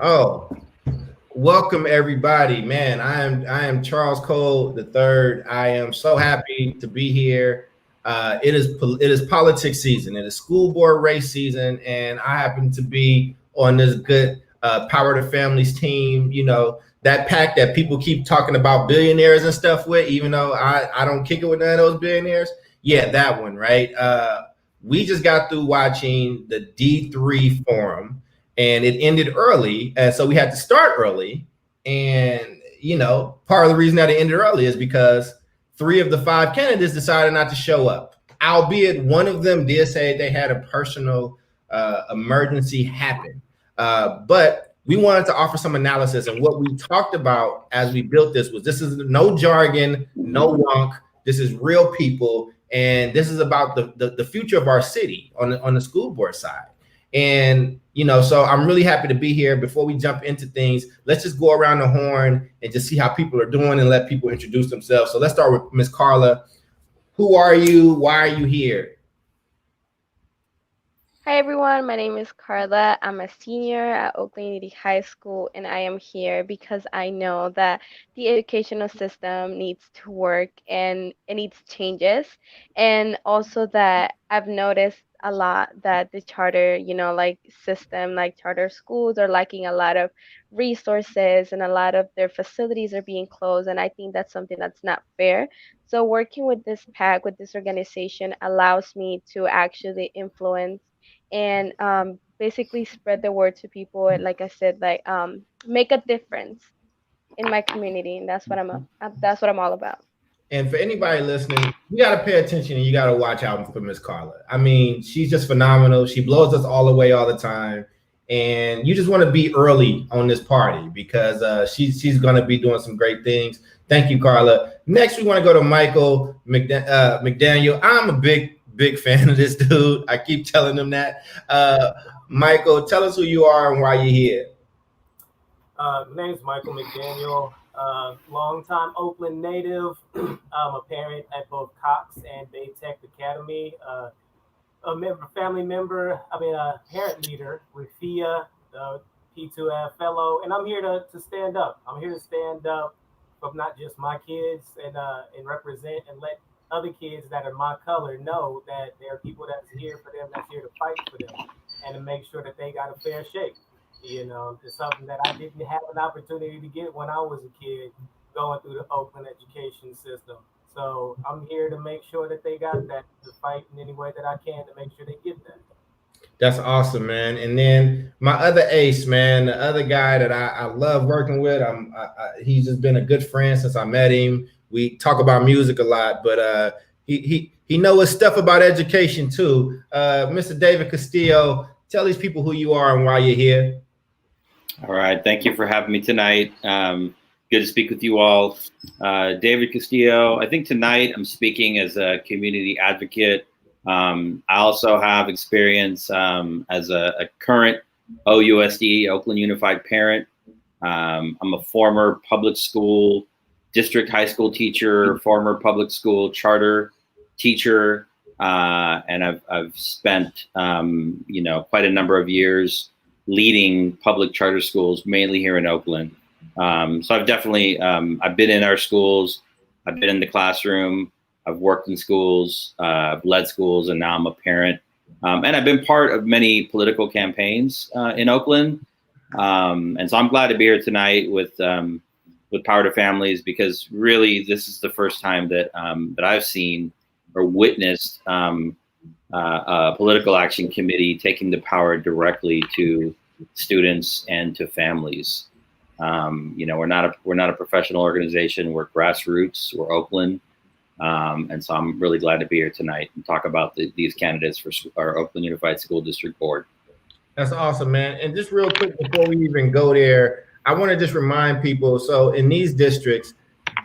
Oh, welcome everybody, man. I am Charles Cole the third. I am so happy to be here. It is politics season. It is school board race season, and I happen to be on this good Power to Families team. You know, that pack that people keep talking about billionaires and stuff with, even though I don't kick it with none of those billionaires. Yeah, that one, right? We just got through watching the D3 forum, and it ended early, and so we had to start early. And part of the reason that it ended early is because three of the five candidates decided not to show up, albeit one of them did say they had a personal emergency happen. But we wanted to offer some analysis, and what we talked about as we built this is no jargon, no wonk. This is real people, and this is about the future of our city on the school board side. And so I'm really happy to be here. Before we jump into things, let's just go around the horn and just see how people are doing and let people introduce themselves. So let's start with Miss Carla. Who are you? Why are you here? Hi everyone, my name is Carla. I'm a senior at Oakland Unity High School, and I am here because I know that the educational system needs to work and it needs changes. And also that I've noticed a lot that the charter, like system, like charter schools are lacking a lot of resources and a lot of their facilities are being closed. And I think that's something that's not fair. So working with this PAC, with this organization, allows me to actually influence and basically spread the word to people, and like I said, like make a difference in my community, and that's what I'm all about. And for anybody listening, you got to pay attention and you got to watch out for Miss Carla. I mean, she's just phenomenal. She blows us all away all the time. And you just want to be early on this party because she's going to be doing some great things. Thank you, Carla. Next, we want to go to Michael Mcdaniel. I'm a big fan of this dude. I keep telling him that. Michael, tell us who you are and why you're here. My name is Michael McDaniel, longtime Oakland native. I'm a parent at both Cox and Bay Tech Academy. Family member, a parent leader with FIA, P2F fellow, and I'm here to stand up. I'm here to stand up for not just my kids and represent and let other kids that are my color know that there are people that's here for them, that's here to fight for them, and to make sure that they got a fair shake. It's something that I didn't have an opportunity to get when I was a kid going through the Oakland education system. So I'm here to make sure that they got that, to fight in any way that I can to make sure they get that. That's awesome, man. And then my other ace, man, the other guy that I love working with, he's just been a good friend since I met him. We talk about music a lot, but he knows his stuff about education too. Mr. David Castillo, tell these people who you are and why you're here. All right, thank you for having me tonight. Good to speak with you all. David Castillo, I think tonight I'm speaking as a community advocate. I also have experience as a current OUSD, Oakland Unified parent. I'm a former public school district high school teacher, former public school charter teacher, and I've spent quite a number of years leading public charter schools, mainly here in Oakland. So I've definitely I've been in our schools, I've been in the classroom, I've worked in schools, I've led schools, and now I'm a parent. And I've been part of many political campaigns in Oakland. And so I'm glad to be here tonight with Power to Families, because really this is the first time that I've seen or witnessed a political action committee taking the power directly to students and to families. We're not a professional organization. We're grassroots. We're Oakland, and so I'm really glad to be here tonight and talk about these candidates for our Oakland Unified School District Board. That's awesome, man. And just real quick before we even go there, I want to just remind people. So in these districts,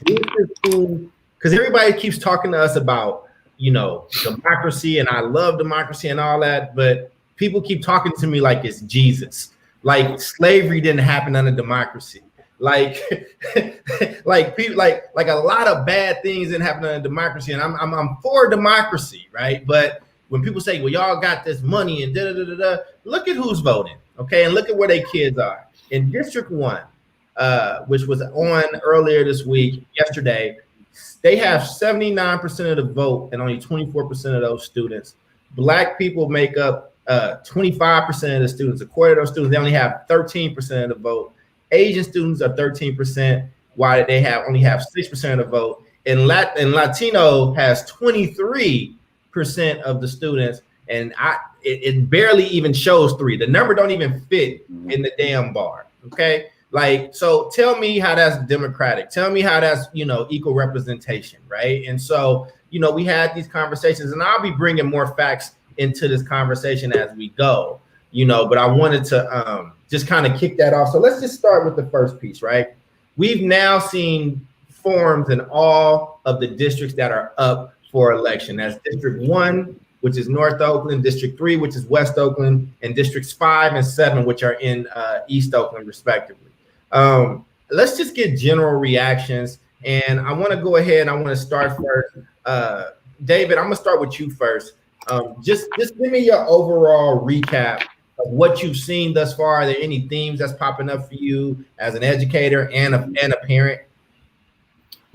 because everybody keeps talking to us about democracy, and I love democracy and all that, but people keep talking to me like it's Jesus. Like slavery didn't happen under democracy. Like people like a lot of bad things didn't happen under democracy, and I'm for democracy, right? But when people say, well, y'all got this money and da da da da, look at who's voting, okay, and look at where their kids are. In District 1, which was on earlier this week, yesterday, they have 79% of the vote and only 24% of those students. Black people make up 25% of the students. According to those students, they only have 13% of the vote. Asian students are 13%, while they only have 6% of the vote. And Latino has 23% of the students, and it barely even shows 3. The number don't even fit in the damn bar. Okay, like, so tell me how that's democratic. Tell me how that's, you know, equal representation, right? And so, you know, we had these conversations, and I'll be bringing more facts into this conversation as we go, you know, but I wanted to just kind of kick that off. So let's just start with the first piece, right? We've now seen forms in all of the districts that are up for election. That's District 1, which is North Oakland, District 3, which is West Oakland, and Districts 5 and 7, which are in East Oakland, respectively. Let's just get general reactions. And I want to go ahead. I want to start first. David, I'm going to start with you first. Just give me your overall recap of what you've seen thus far. Are there any themes that's popping up for you as an educator and a parent?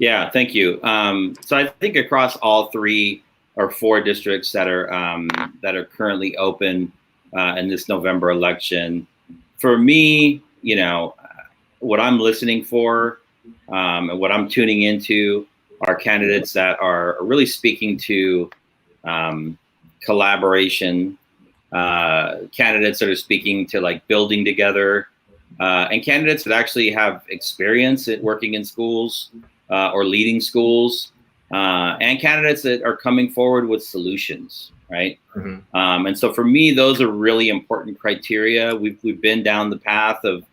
Yeah, thank you. So I think across all 3 or 4 districts that are currently open in this November election, for me, you know, what I'm listening for and what I'm tuning into are candidates that are really speaking to collaboration, candidates that are speaking to like building together, and candidates that actually have experience at working in schools or leading schools, and candidates that are coming forward with solutions, right? Mm-hmm. And so for me, those are really important criteria. We've been down the path of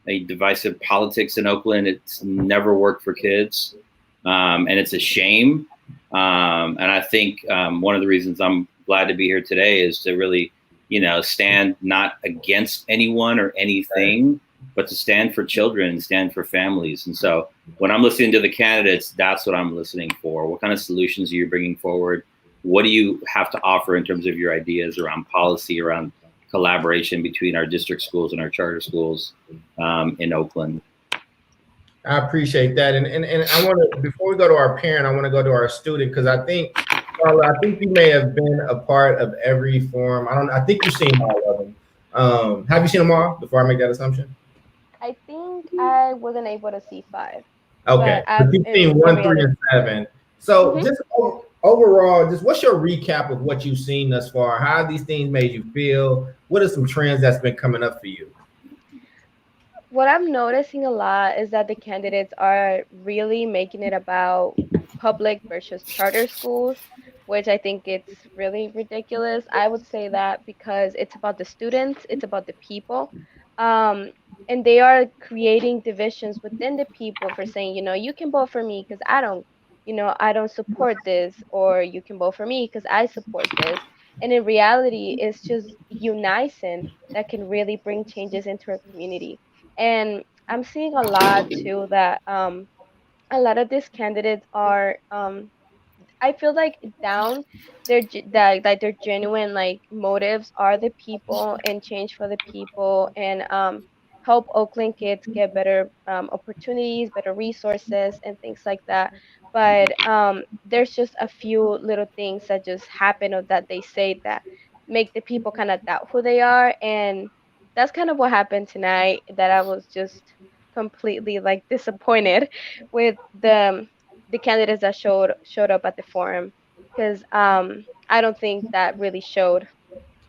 a divisive politics in Oakland. It's never worked for kids, and it's a shame. And I think one of the reasons I'm glad to be here today is to really, you know, stand not against anyone or anything, but to stand for children and stand for families. And so when I'm listening to the candidates, that's what I'm listening for. What kind of solutions are you bringing forward? What do you have to offer in terms of your ideas around policy, around collaboration between our district schools and our charter schools in Oakland? I appreciate that. And I want to, before we go to our parent, I want to go to our student, because I think, Carla, I think you may have been a part of every forum. I think you've seen all of them. Have you seen them all before I make that assumption? I think I wasn't able to see 5. Okay, but you've seen 1, 3, and 7. So just overall, just what's your recap of what you've seen thus far? How have these things made you feel? What are some trends that's been coming up for you? What I'm noticing a lot is that the candidates are really making it about public versus charter schools, which I think it's really ridiculous. I would say that because it's about the students, it's about the people. And they are creating divisions within the people for saying, you know, you can vote for me because I don't support this, or you can vote for me because I support this. And in reality, it's just unison that can really bring changes into our community. And I'm seeing a lot too that a lot of these candidates are I feel like their genuine like motives are the people and change for the people, and help Oakland kids get better opportunities, better resources, and things like that. But there's just a few little things that just happen or that they say that make the people kind of doubt who they are, and that's kind of what happened tonight. That I was just completely like disappointed with the candidates that showed up at the forum, because I don't think that really showed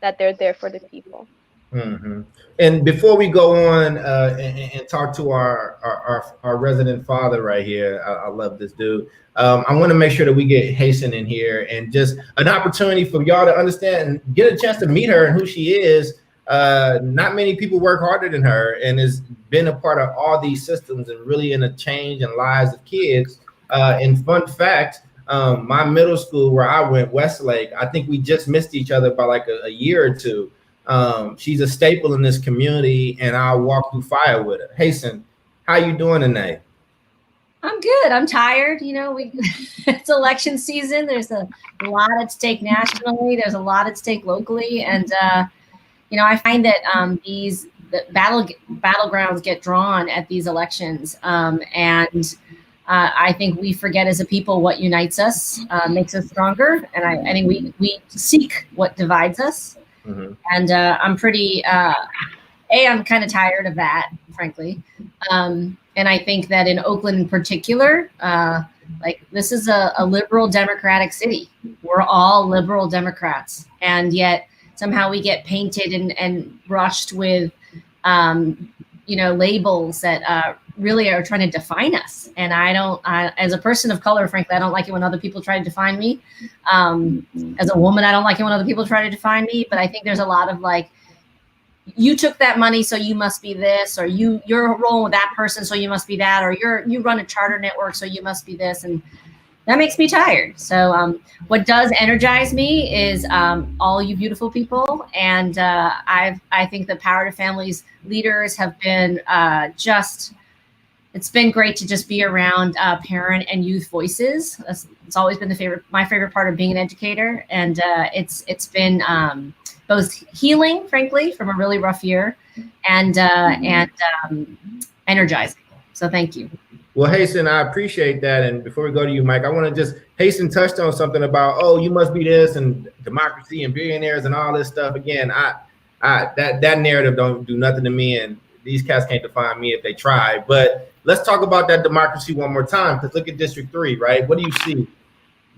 that they're there for the people. Mm-hmm. And before we go on and talk to our resident father right here, I love this dude. I want to make sure that we get Hasten in here, and just an opportunity for y'all to understand and get a chance to meet her and who she is. Not many people work harder than her, and has been a part of all these systems and really in a change in lives of kids. And fun fact, my middle school where I went, Westlake, I think we just missed each other by like a year or two. She's a staple in this community, and I'll walk through fire with her. Hasten, how you doing tonight? I'm good. I'm tired. It's election season. There's a lot at stake nationally. There's a lot at stake locally, and I find that the battlegrounds get drawn at these elections, and I think we forget as a people what unites us, makes us stronger, and I think we seek what divides us. Mm-hmm. And I'm pretty. I'm kind of tired of that, frankly. And I think that in Oakland in particular, this is a liberal Democratic city. We're all liberal Democrats. And yet somehow we get painted and brushed with, labels that really are trying to define us. And as a person of color, frankly, I don't like it when other people try to define me. As a woman, I don't like it when other people try to define me. But I think there's a lot of you took that money, so you must be this, or you're rolling with that person, so you must be that, or you run a charter network, so you must be this, and that makes me tired. So what does energize me is all you beautiful people, and I think the Power to Families leaders have been it's been great to just be around parent and youth voices. It's always been my favorite part of being an educator, and it's been both healing, frankly, from a really rough year, and energizing. So thank you. Well, Hasten, I appreciate that. And before we go to you, Mike, I want to just Hasten touched on something about, oh, you must be this and democracy and billionaires and all this stuff. Again, that narrative don't do nothing to me, and these cats can't define me if they try. But let's talk about that democracy one more time, because look at District 3, right? What do you see?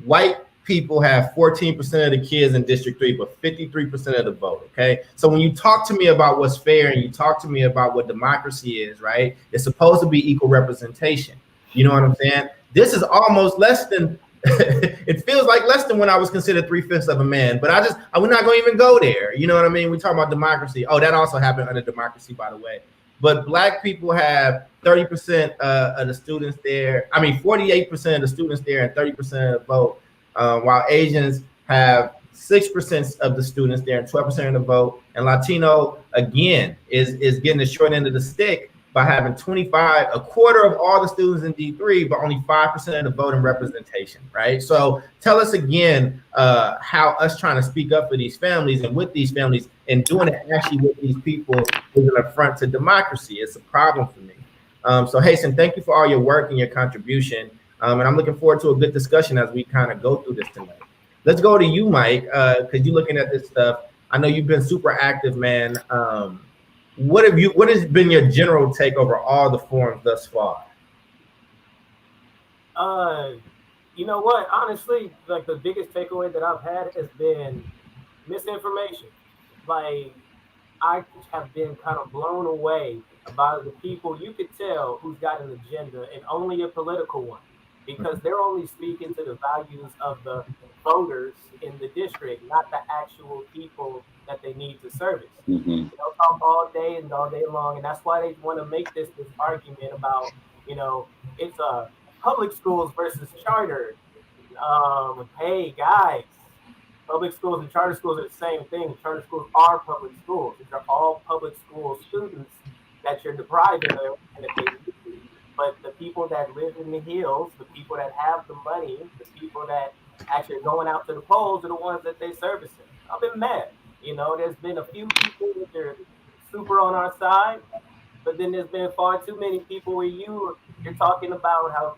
White people have 14% of the kids in District 3, but 53% of the vote, okay? So when you talk to me about what's fair and you talk to me about what democracy is, right, it's supposed to be equal representation. You know what I'm saying? This is almost less than, it feels like less than when I was considered 3/5 of a man, but we're not gonna even go there. You know what I mean? We talk about democracy. Oh, that also happened under democracy, by the way. But Black people have 30% of the students there. 48% of the students there and 30% of the vote. While Asians have 6% of the students there and 12% of the vote, and Latino again is getting the short end of the stick by having a quarter of all the students in D3, but only 5% of the vote in representation, right? So tell us again how us trying to speak up for these families and with these families and doing it actually with these people is an affront to democracy. It's a problem for me. So Hasten, thank you for all your work and your contribution. And I'm looking forward to a good discussion as we kind of go through this tonight. Let's go to you, Mike, because you're looking at this stuff. I know you've been super active, man. What has been your general take over all the forums thus far? You know what? Honestly, the biggest takeaway that I've had has been misinformation. I have been kind of blown away about the people you could tell who's got an agenda, and only a political one, because they're only speaking to the values of the voters in the district, not the actual people that they need to service. Mm-hmm. They'll talk all day and all day long, and that's why they want to make this argument about, it's public schools versus charter. Hey guys, public schools and charter schools are the same thing. Charter schools are public schools. These are all public school students that you're depriving of, and if they but the people that live in the hills, the people that have the money, the people that actually are going out to the polls are the ones that they servicing. I've been mad. There's been a few people that are super on our side, but then there's been far too many people where you're talking about how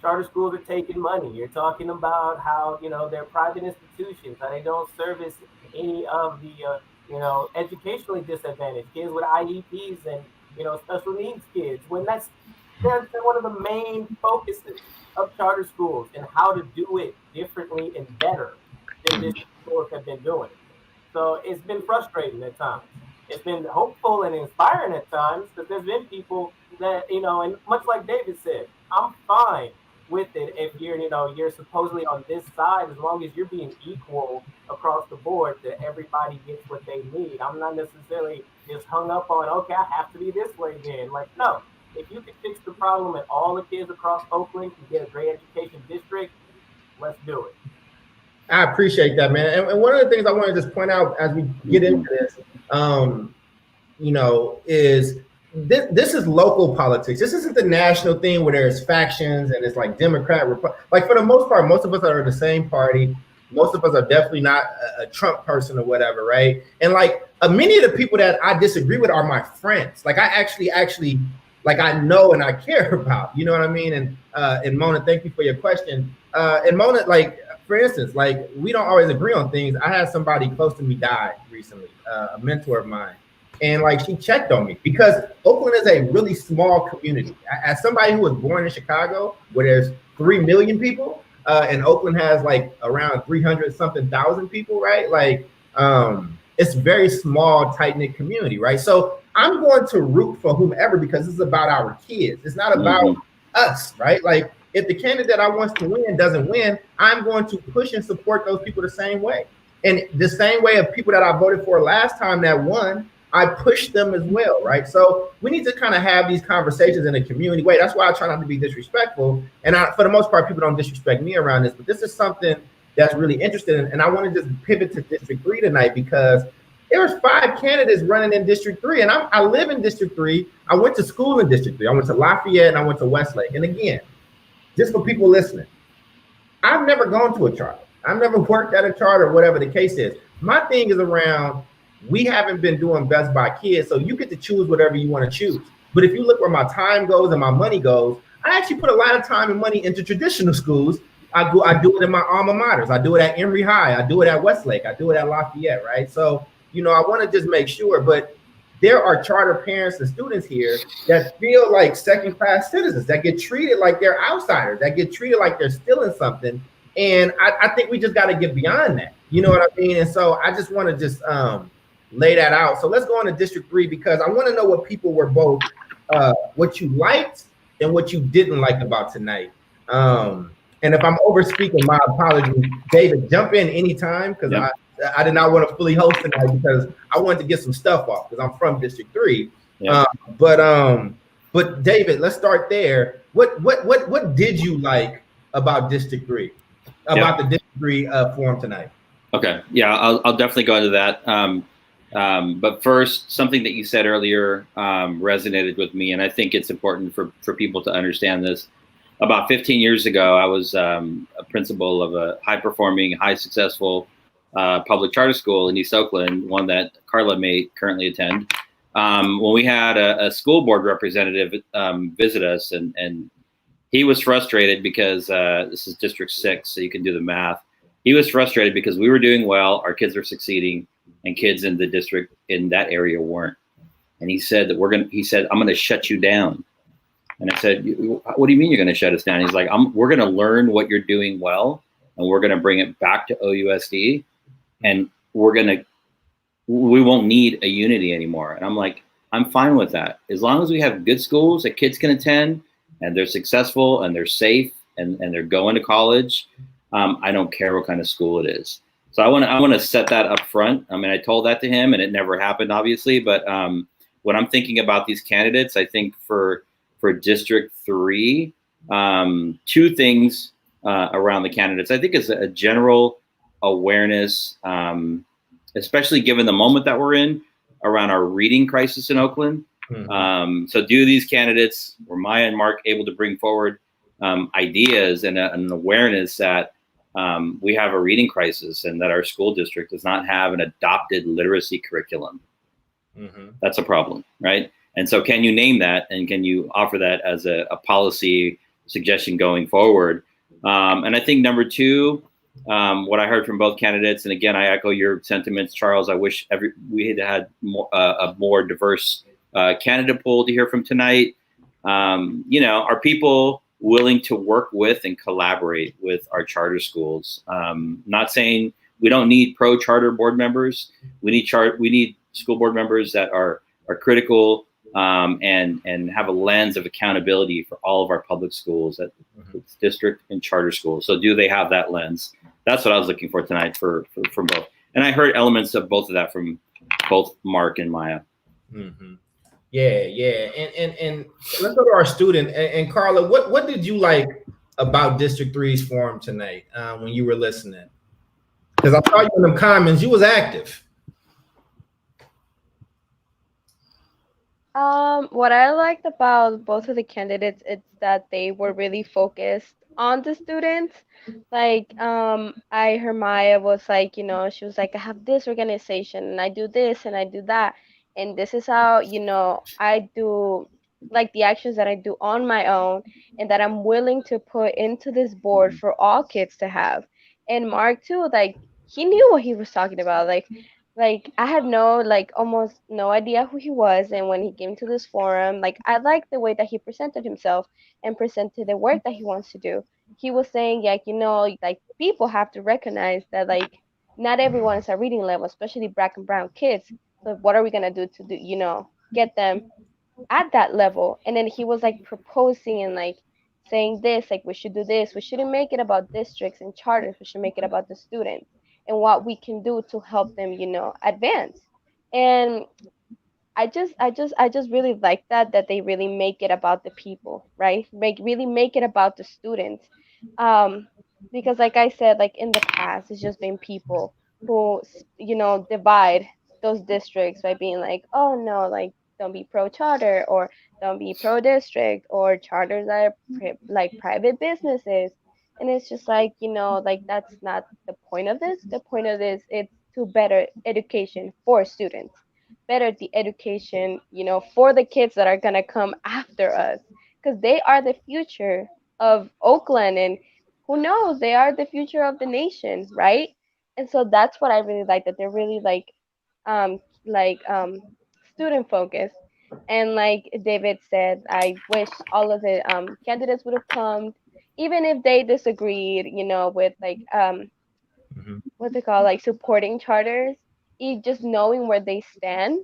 charter schools are taking money. You're talking about how, they're private institutions, how they don't service any of the, educationally disadvantaged kids with IEPs and, special needs kids, when that's one of the main focuses of charter schools, and how to do it differently and better than district schools have been doing. So it's been frustrating at times. It's been hopeful and inspiring at times, because there's been people that, and much like David said, I'm fine with it if you're supposedly on this side, as long as you're being equal across the board, that everybody gets what they need. I'm not necessarily just hung up on, okay, I have to be this way then. No. If you can fix the problem and all the kids across Oakland can get a great education district, let's do it. I appreciate that, man. And one of the things I want to just point out as we get into this, is this is local politics. This isn't the national thing where there's factions and it's like Democrat, like for the most part, most of us are the same party. Most of us are definitely not a Trump person or whatever, right? And like many of the people that I disagree with are my friends. Like I actually like I know and I care about, you know what I mean? And Mona, thank you for your question. And Mona, like for instance, like we don't always agree on things. I had somebody close to me die recently, a mentor of mine. And like she checked on me because Oakland is a really small community. As somebody who was born in Chicago, where there's 3 million people, and Oakland has like around 300 something thousand people, right? Like it's very small, tight knit community, right? So I'm going to root for whomever because this is about our kids. It's not about us, right? Like if the candidate I want to win doesn't win, I'm going to push and support those people the same way. And the same way of people that I voted for last time that won, I push them as well, right? So we need to kind of have these conversations in a community way. That's why I try not to be disrespectful. And for the most part, people don't disrespect me around this, but this is something that's really interesting. And I want to just pivot to District 3 tonight because there was 5 candidates running in District 3. And I live in District 3. I went to school in District 3. I went to Lafayette and I went to Westlake. And again, just for people listening, I've never gone to a charter. I've never worked at a charter, whatever the case is. My thing is around, we haven't been doing best by kids, so you get to choose whatever you want to choose. But if you look where my time goes and my money goes, I actually put a lot of time and money into traditional schools. I do it in my alma maters. I do it at Emory High. I do it at Westlake. I do it at Lafayette, right? So, you know, I want to just make sure, but there are charter parents and students here that feel like second-class citizens, that get treated like they're outsiders, that get treated like they're stealing something. And I think we just got to get beyond that. You know what I mean? And so I just want to just lay that out. So let's go on to District 3 because I want to know what people were both, what you liked and what you didn't like about tonight. And if I'm over speaking, my apologies. David, jump in anytime because I did not want to fully host tonight because I wanted to get some stuff off because I'm from District 3. Yeah. But David, let's start there. What did you like about District 3? About the District 3 forum tonight? Okay. Yeah, I'll definitely go into that. But first, something that you said earlier resonated with me, and I think it's important for people to understand this. About 15 years ago, I was a principal of a high-performing, high-successful public charter school in East Oakland, one that Carla may currently attend. When we had a school board representative visit us, and he was frustrated because this is District 6, so you can do the math. He was frustrated because we were doing well, our kids were succeeding, and kids in the district in that area weren't. And he said that he said, I'm going to shut you down. And I said, what do you mean you're going to shut us down? He's like, we're going to learn what you're doing well, and we're going to bring it back to OUSD, and we won't need a unity anymore. And I'm like, I'm fine with that. As long as we have good schools that kids can attend, and they're successful, and they're safe, and they're going to college, I don't care what kind of school it is. So I want to set that up front. I mean, I told that to him, and it never happened, obviously. But when I'm thinking about these candidates, I think for District 3, 2 things around the candidates. I think it's a general awareness, especially given the moment that we're in, around our reading crisis in Oakland. Mm-hmm. So do these candidates, were Maya and Mark able to bring forward ideas and an awareness that we have a reading crisis and that our school district does not have an adopted literacy curriculum? Mm-hmm. That's a problem, right? And so can you name that, and can you offer that as a policy suggestion going forward? And I think number 2, what I heard from both candidates, and again, I echo your sentiments, Charles. I wish we had had a more diverse candidate pool to hear from tonight. Are people willing to work with and collaborate with our charter schools? Not saying we don't need pro-charter board members. We need school board members that are critical and have a lens of accountability for all of our public schools at district and charter schools. So do they have that lens? That's what I was looking for tonight from both. And I heard elements of both of that from both Mark and Maya. Mm-hmm. Yeah. And let's go to our student. And Carla, what did you like about District 3's forum tonight when you were listening? Because I saw you in the comments, you was active. What I liked about both of the candidates is that they were really focused on the students. Like, I heard Maya was like, she was like, I have this organization and I do this and I do that, and this is how, I do like the actions that I do on my own and that I'm willing to put into this board for all kids to have. And Mark too, like he knew what he was talking about. Like I had no like almost no idea who he was, and when he came to this forum, like I liked the way that he presented himself and presented the work that he wants to do. He was saying like like people have to recognize that like not everyone is at reading level, especially black and brown kids. So what are we gonna do to do get them at that level? And then he was like proposing and like saying this, like we should do this. We shouldn't make it about districts and charters. We should make it about the students and what we can do to help them, advance. And I just really like that they really make it about the people, right? Really make it about the students. Um, because like I said, like in the past, it's just been people who, divide those districts by being like, oh no, like don't be pro charter or don't be pro district or charters are like private businesses. And it's just like, like that's not the point of this. The point of this is to better education for students, better the education, for the kids that are going to come after us, because they are the future of Oakland, and who knows, they are the future of the nation, right? And so that's what I really like, that they're really um student focused. And like David said, I wish all of the candidates would have come, even if they disagreed, with like Mhm. what's it called, like supporting charters, just knowing where they stand,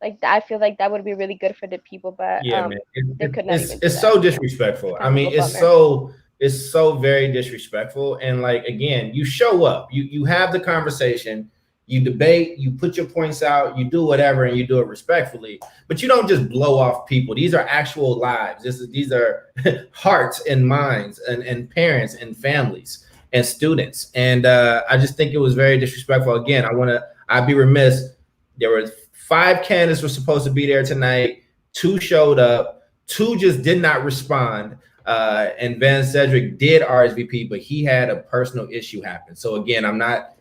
like I feel like that would be really good for the people, but Yeah, man. they could not even do It's that. so So disrespectful. I kind of a mean, bummer. it's so very disrespectful. And like again, you show up, you have the conversation, you debate, you put your points out, you do whatever, and you do it respectfully. But you don't just blow off people. These are actual lives. These are hearts and minds and parents and families and students. And I just think it was very disrespectful. Again, I'd be remiss. There were 5 candidates were supposed to be there tonight. 2 showed up. 2 just did not respond. And Van Cedric did RSVP, but he had a personal issue happen. So again, I'm not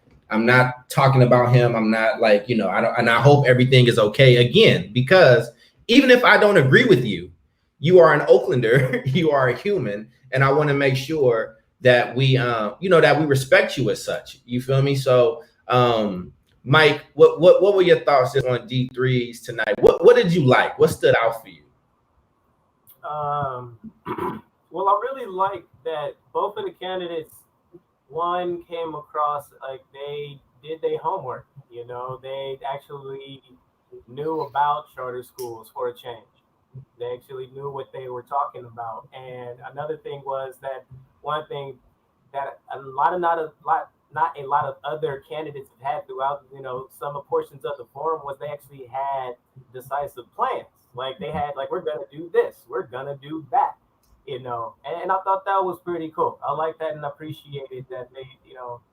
talking about him. I'm not like, I don't, and I hope everything is okay again, because even if I don't agree with you, you are an Oaklander, you are a human, and I want to make sure that we, that we respect you as such. You feel me? So, Mike, what were your thoughts on D3s tonight? What did you like? What stood out for you? Well, I really like that both of the candidates, one came across like they did their homework. They actually knew about charter schools for a change. They actually knew what they were talking about. And another thing was that one thing that not a lot of other candidates have had throughout, some portions of the forum, was they actually had decisive plans. Like they had, like, we're gonna do this, we're gonna do that, and I thought that was pretty cool. I like that and appreciated that they,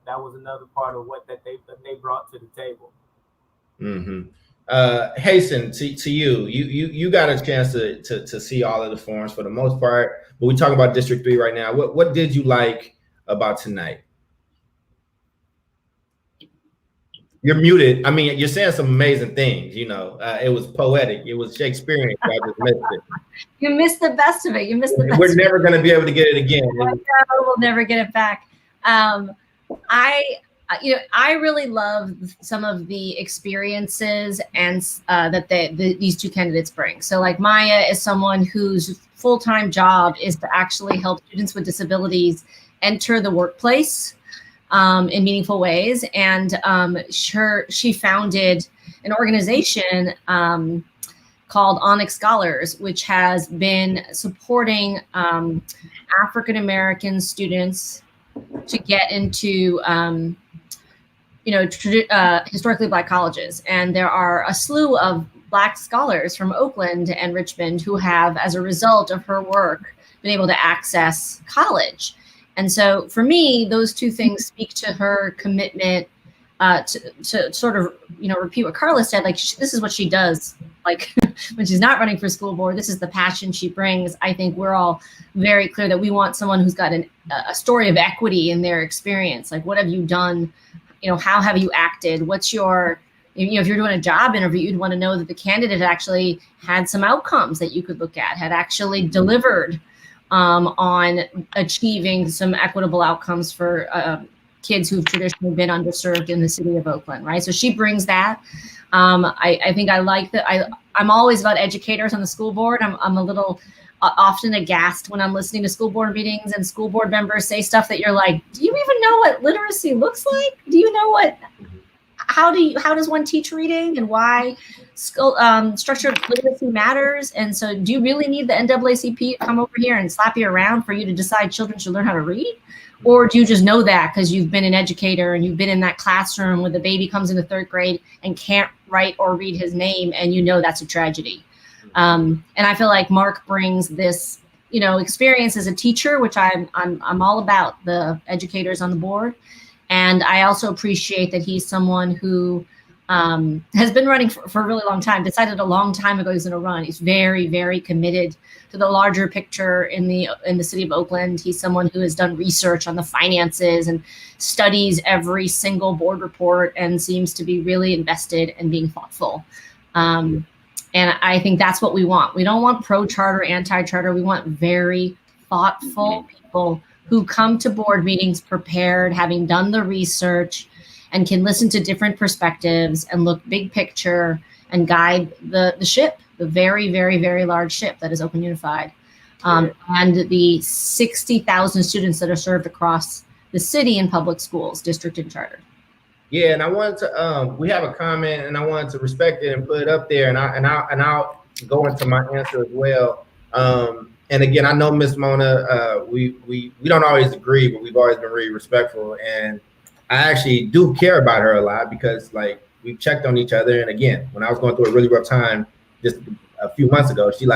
that was another part of what that they brought to the table. Mm-hmm. Hasten, to you got a chance to see all of the forums for the most part, but we talk about District 3 right now. What did you like about tonight? You're muted. I mean, you're saying some amazing things. It was poetic. It was Shakespearean. I just missed it. You missed the best of it. You missed the best. We're never going to be able to get it again. We'll never get it back. I really love some of the experiences and that these 2 candidates bring. So like Maya is someone whose full-time job is to actually help students with disabilities enter the workplace in meaningful ways. And she founded an organization called Onyx Scholars, which has been supporting African-American students to get into historically Black colleges. And there are a slew of Black scholars from Oakland and Richmond who have, as a result of her work, been able to access college. And so for me, those 2 things speak to her commitment to sort of, repeat what Carla said, like this is what she does, like when she's not running for school board, this is the passion she brings. I think we're all very clear that we want someone who's got a story of equity in their experience. Like, what have you done? How have you acted? What's your, if you're doing a job interview, you'd want to know that the candidate actually had some outcomes that you could look at, had actually delivered on achieving some equitable outcomes for kids who've traditionally been underserved in the city of Oakland, right? So she brings that. I think I like that. I'm always about educators on the school board. I'm a little often aghast when I'm listening to school board meetings and school board members say stuff that you're like, do you even know what literacy looks like? Do you know how does one teach reading and why structured literacy matters? And so do you really need the NAACP to come over here and slap you around for you to decide children should learn how to read? Or do you just know that because you've been an educator and you've been in that classroom where the baby comes into third grade and can't write or read his name, and that's a tragedy? And I feel like Mark brings this, experience as a teacher, which I'm all about the educators on the board. And I also appreciate that he's someone who has been running for a really long time, decided a long time ago he's going to run. He's very, very committed to the larger picture in the city of Oakland. He's someone who has done research on the finances and studies every single board report and seems to be really invested in being thoughtful. And I think that's what we want. We don't want pro-charter, anti-charter. We want very thoughtful people who come to board meetings prepared, having done the research, and can listen to different perspectives and look big picture and guide the ship, the very, very, very large ship that is Oakland Unified, and the 60,000 students that are served across the city in public schools, district and charter. Yeah, and I wanted to, we have a comment, and I wanted to respect it and put it up there, and I'll go into my answer as well. And again, I know Miss Mona, we don't always agree, but we've always been really respectful, and I actually do care about her a lot because, like, we've checked on each other. And again, when I was going through a really rough time just a few months ago, she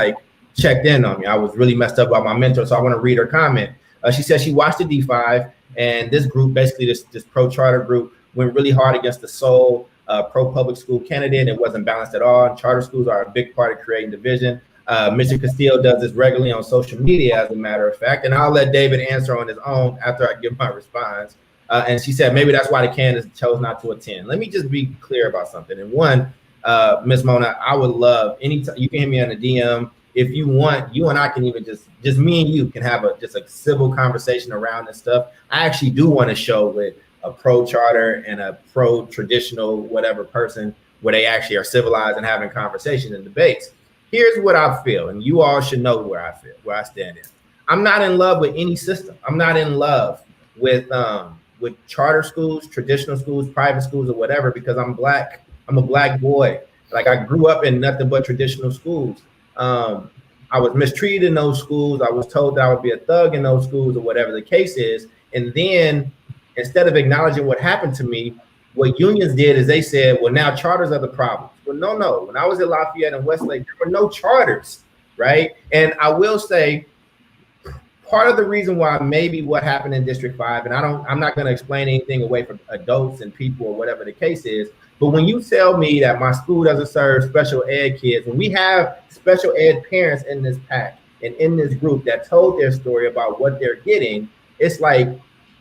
checked in on me. I was really messed up about my mentor, so I want to read her comment. She said she watched the D5, and this group, basically this pro-charter group, went really hard against the sole pro-public school candidate. It wasn't balanced at all. And charter schools are a big part of creating division. Mr. Castillo does this regularly on social media, as a matter of fact. And I'll let David answer on his own after I give my response. And she said maybe that's why the candidates chose not to attend. Let me just be clear about something. And one, Ms. Mona, I would love anytime you can hit me on the DM. If you want, you and I can even just me and you can have just a civil conversation around this stuff. I actually do want to show with a pro-charter and a pro-traditional whatever person where they actually are civilized and having conversations and debates. Here's what I feel, and you all should know where I stand in. I'm not in love with any system. I'm not in love with charter schools, traditional schools, private schools, or whatever, because I'm Black. I'm a Black boy. Like, I grew up in nothing but traditional schools. I was mistreated in those schools. I was told that I would be a thug in those schools, or whatever the case is. And then instead of acknowledging what happened to me, what unions did is they said, well, now charters are the problem. Well, no. When I was at Lafayette and Westlake, there were no charters, right? And I will say, part of the reason why maybe what happened in District 5, and I'm not going to explain anything away from adults and people or whatever the case is, but when you tell me that my school doesn't serve special ed kids, when we have special ed parents in this pack and in this group that told their story about what they're getting, it's like,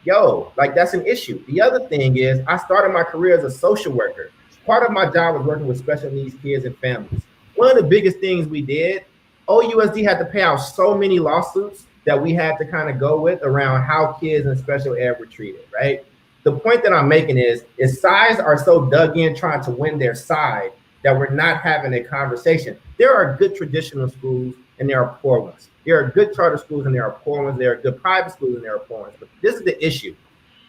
yo, like, that's an issue. The other thing is, I started my career as a social worker. Part of my job was working with special needs kids and families. One of the biggest things we did, OUSD had to pay out so many lawsuits that we had to kind of go with around how kids in special ed were treated, right? The point that I'm making is sides are so dug in trying to win their side that we're not having a conversation. There are good traditional schools and there are poor ones. There are good charter schools and there are poor ones. There are good private schools and there are poor ones. But this is the issue.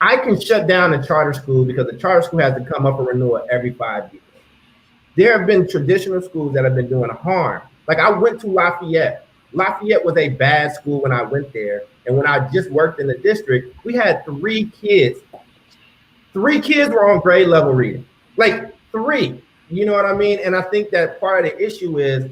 I can shut down a charter school because the charter school has to come up for renewal every 5 years. There have been traditional schools that have been doing harm. Like, I went to Lafayette. Lafayette was a bad school when I went there. And when I just worked in the district, we had 3 kids. 3 kids were on grade level reading. Like, 3. You know what I mean? And I think that part of the issue is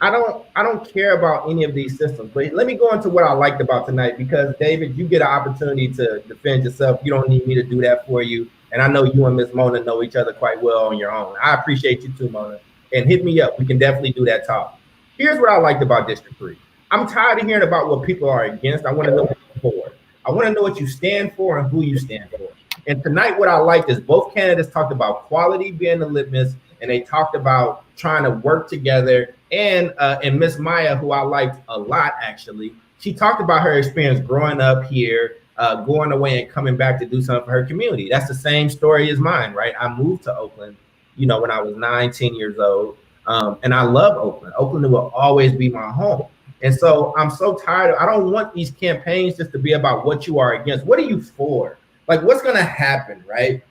I don't care about any of these systems. But let me go into what I liked about tonight, because David, you get an opportunity to defend yourself. You don't need me to do that for you. And I know you and Miss Mona know each other quite well on your own. I appreciate you too, Mona. And hit me up. We can definitely do that talk. Here's what I liked about District 3. I'm tired of hearing about what people are against. I want to know what you're for. I want to know what you stand for and who you stand for. And tonight, what I liked is both candidates talked about quality being the litmus, and they talked about trying to work together. And Miss Maya, who I liked a lot, actually, she talked about her experience growing up here, going away and coming back to do something for her community. That's the same story as mine, right? I moved to Oakland, when I was 10 years old. And I love Oakland. Oakland will always be my home. And so I'm so tired. I don't want these campaigns just to be about what you are against. What are you for? Like, what's going to happen, right?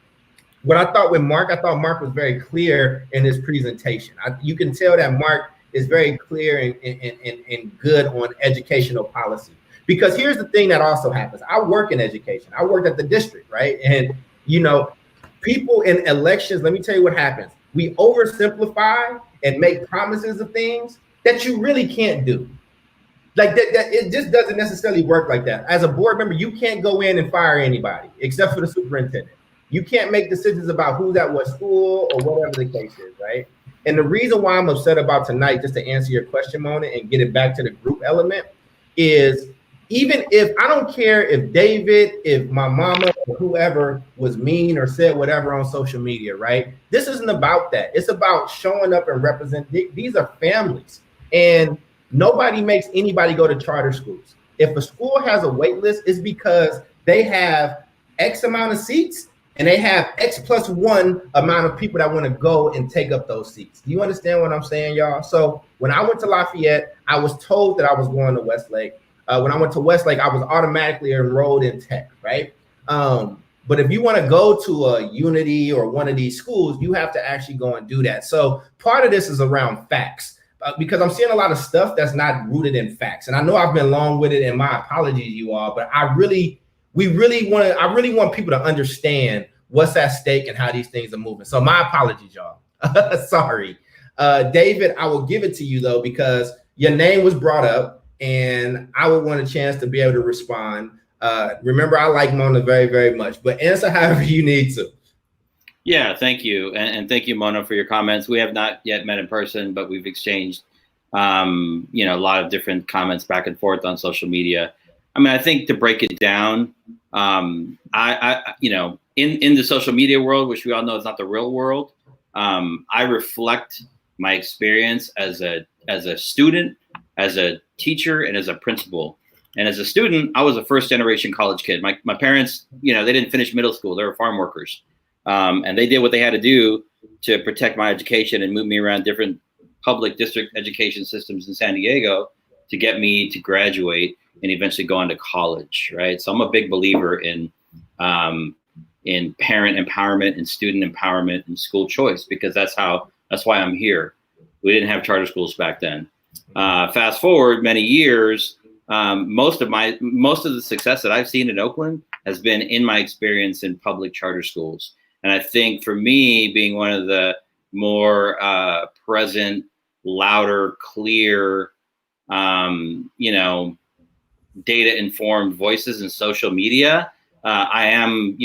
What I thought with Mark, I thought Mark was very clear in his presentation. You can tell that Mark is very clear and good on educational policy. Because here's the thing that also happens. I work in education. I worked at the district, right? And, people in elections, let me tell you what happens. We oversimplify and make promises of things that you really can't do. Like that it just doesn't necessarily work like that. As a board member, you can't go in and fire anybody except for the superintendent. You can't make decisions about who's at what school or whatever the case is, right? And the reason why I'm upset about tonight, just to answer your question, Mona, and get it back to the group element, is even if I don't care if David, if my mama, or whoever was mean or said whatever on social media, right? This isn't about that. It's about showing up and representing. These are families. And nobody makes anybody go to charter schools. If a school has a wait list, it's because they have X amount of seats and they have X plus one amount of people that want to go and take up those seats. Do you understand what I'm saying, y'all? So when I went to Lafayette, I was told that I was going to Westlake. When I went to Westlake, I was automatically enrolled in tech, right? But if you want to go to a Unity or one of these schools, you have to actually go and do that. So part of this is around facts. Because I'm seeing a lot of stuff that's not rooted in facts. And I know I've been long-winded, and my apologies, you all, but I really want people to understand what's at stake and how these things are moving. So my apologies, y'all. Sorry. David, I will give it to you though, because your name was brought up and I would want a chance to be able to respond. Remember, I like Mona very, very much, but answer however you need to. Yeah, thank you. And thank you, Mona, for your comments. We have not yet met in person, but we've exchanged, a lot of different comments back and forth on social media. I mean, I think to break it down, in the social media world, which we all know is not the real world, I reflect my experience as a student, as a teacher, and as a principal. And as a student, I was a first generation college kid. My parents, they didn't finish middle school. They were farm workers. And they did what they had to do to protect my education and move me around different public district education systems in San Diego to get me to graduate and eventually go on to college, right? So I'm a big believer in parent empowerment and student empowerment and school choice, because that's why I'm here. We didn't have charter schools back then. Fast forward many years, most of the success that I've seen in Oakland has been in my experience in public charter schools. And I think for me, being one of the more present, louder, clear, data-informed voices in social media, I'm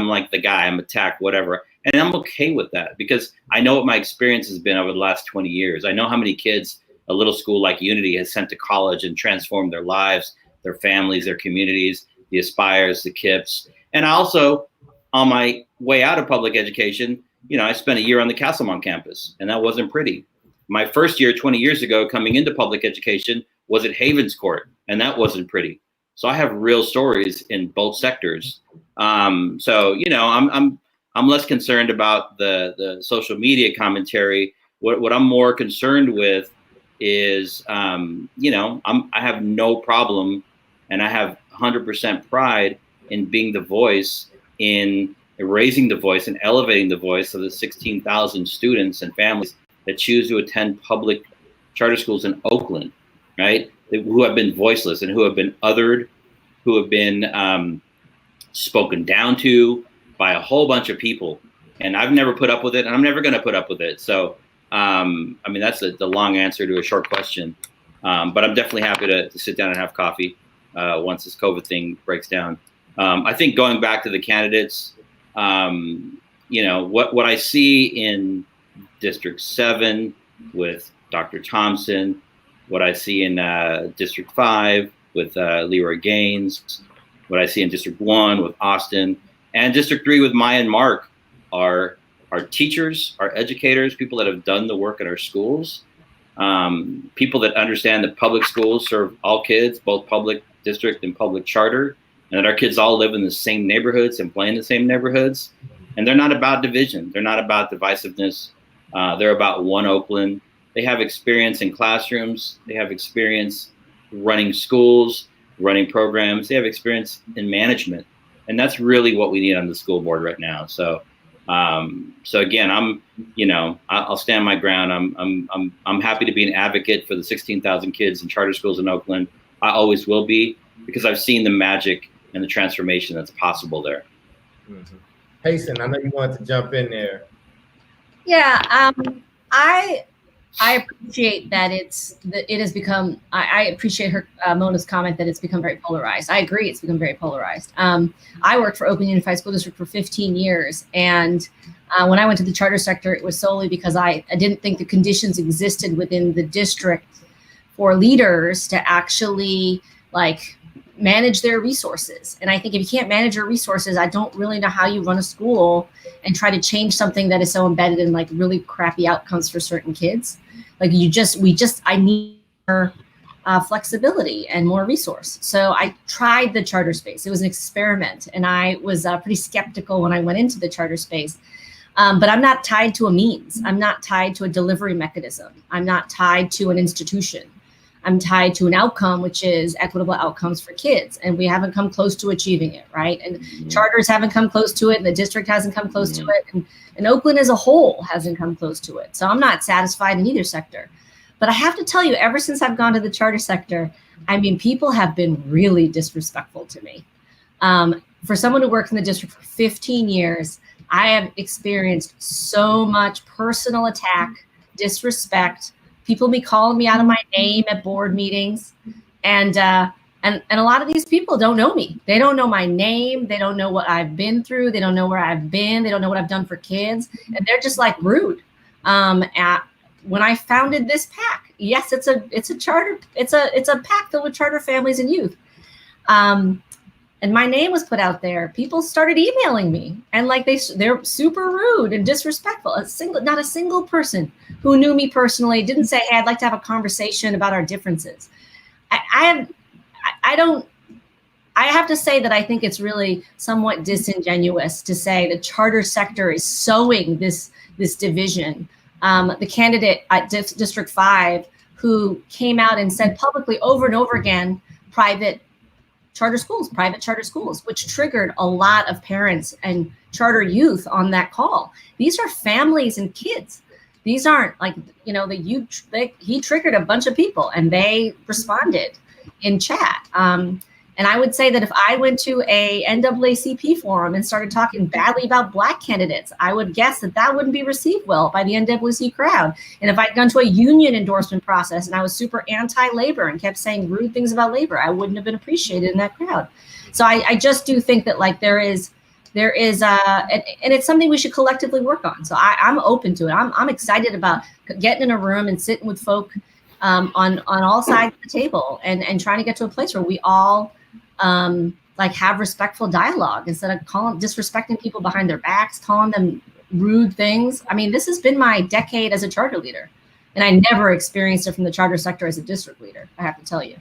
like the guy, I'm attacked, whatever. And I'm okay with that, because I know what my experience has been over the last 20 years. I know how many kids a little school like Unity has sent to college and transformed their lives, their families, their communities, the Aspires, the KIPS. And I also, on my way out of public education, I spent a year on the Castlemont campus, and that wasn't pretty. My first year, 20 years ago, coming into public education was at Havens Court, and that wasn't pretty. So I have real stories in both sectors. I'm less concerned about the social media commentary. What I'm more concerned with is, I have no problem, and I have 100% pride in being the voice, in raising the voice and elevating the voice of the 16,000 students and families that choose to attend public charter schools in Oakland, right? Who have been voiceless and who have been othered, who have been spoken down to by a whole bunch of people. And I've never put up with it, and I'm never going to put up with it. So, that's the long answer to a short question. But I'm definitely happy to sit down and have coffee once this COVID thing breaks down. I think going back to the candidates, You know, what I see in District 7 with Dr. Thompson, what I see in District 5 with Leroy Gaines, what I see in District 1 with Austin, and District 3 with Maya and Mark are teachers, our educators, people that have done the work in our schools, people that understand that public schools serve all kids, both public district and public charter, and that our kids all live in the same neighborhoods and play in the same neighborhoods. And they're not about division. They're not about divisiveness. They're about one Oakland. They have experience in classrooms. They have experience running schools, running programs. They have experience in management. And that's really what we need on the school board right now. So, so again, I'll stand my ground. I'm happy to be an advocate for the 16,000 kids in charter schools in Oakland. I always will be, because I've seen the magic and the transformation that's possible there. Mm-hmm. Hasten, I know you wanted to jump in there. Yeah, I appreciate that it has become. I appreciate her Mona's comment that it's become very polarized. I agree, it's become very polarized. I worked for Oakland Unified School District for 15 years, and when I went to the charter sector, it was solely because I didn't think the conditions existed within the district for leaders to actually manage their resources. And I think if you can't manage your resources, I don't really know how you run a school and try to change something that is so embedded in really crappy outcomes for certain kids. I need more flexibility and more resource. So I tried the charter space. It was an experiment, and I was pretty skeptical when I went into the charter space. But I'm not tied to a means. I'm not tied to a delivery mechanism. I'm not tied to an institution. I'm tied to an outcome, which is equitable outcomes for kids. And we haven't come close to achieving it, right? And charters haven't come close to it, and the district hasn't come close to it. And Oakland as a whole hasn't come close to it. So I'm not satisfied in either sector. But I have to tell you, ever since I've gone to the charter sector, people have been really disrespectful to me. For someone who worked in the district for 15 years, I have experienced so much personal attack, disrespect, people be calling me out of my name at board meetings. And a lot of these people don't know me. They don't know my name. They don't know what I've been through. They don't know where I've been. They don't know what I've done for kids. And they're just rude. When I founded this PAC, yes, it's a charter. It's a PAC filled with charter families and youth. And my name was put out there. People started emailing me, and they're super rude and disrespectful. Not a single person who knew me personally didn't say, "Hey, I'd like to have a conversation about our differences." I have to say that I think it's really somewhat disingenuous to say the charter sector is sowing this division. The candidate at District 5 who came out and said publicly over and over again, private charter schools, which triggered a lot of parents and charter youth on that call. These are families and kids. These aren't he triggered a bunch of people, and they responded in chat. And I would say that if I went to a NAACP forum and started talking badly about Black candidates, I would guess that wouldn't be received well by the NAACP crowd. And if I'd gone to a union endorsement process and I was super anti-labor and kept saying rude things about labor, I wouldn't have been appreciated in that crowd. So I just do think that there is, and it's something we should collectively work on. So I'm open to it. I'm excited about getting in a room and sitting with folk on all sides of the table and trying to get to a place where we all have respectful dialogue instead of disrespecting people behind their backs, calling them rude things. This has been my decade as a charter leader, and I never experienced it from the charter sector as a district leader, I have to tell you.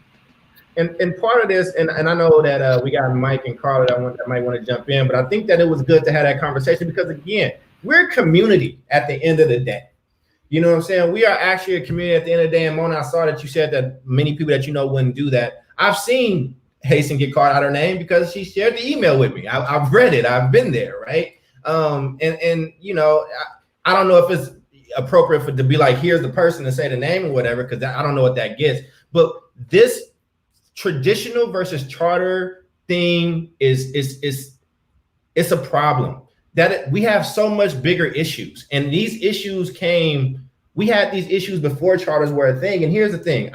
And part of this, and I know that we got Mike and Carla that might want to jump in, but I think that it was good to have that conversation because, again, we're a community at the end of the day. You know what I'm saying? We are actually a community at the end of the day. And Mona, I saw that you said that many people that wouldn't do that. I've seen Hasten get called out her name because she shared the email with me. I've read it. I've been there, right? I don't know if it's appropriate to be here's the person to say the name or whatever, because I don't know what that gets. But this traditional versus charter thing is it's a problem. That we have so much bigger issues, and these issues we had these issues before charters were a thing. And here's the thing: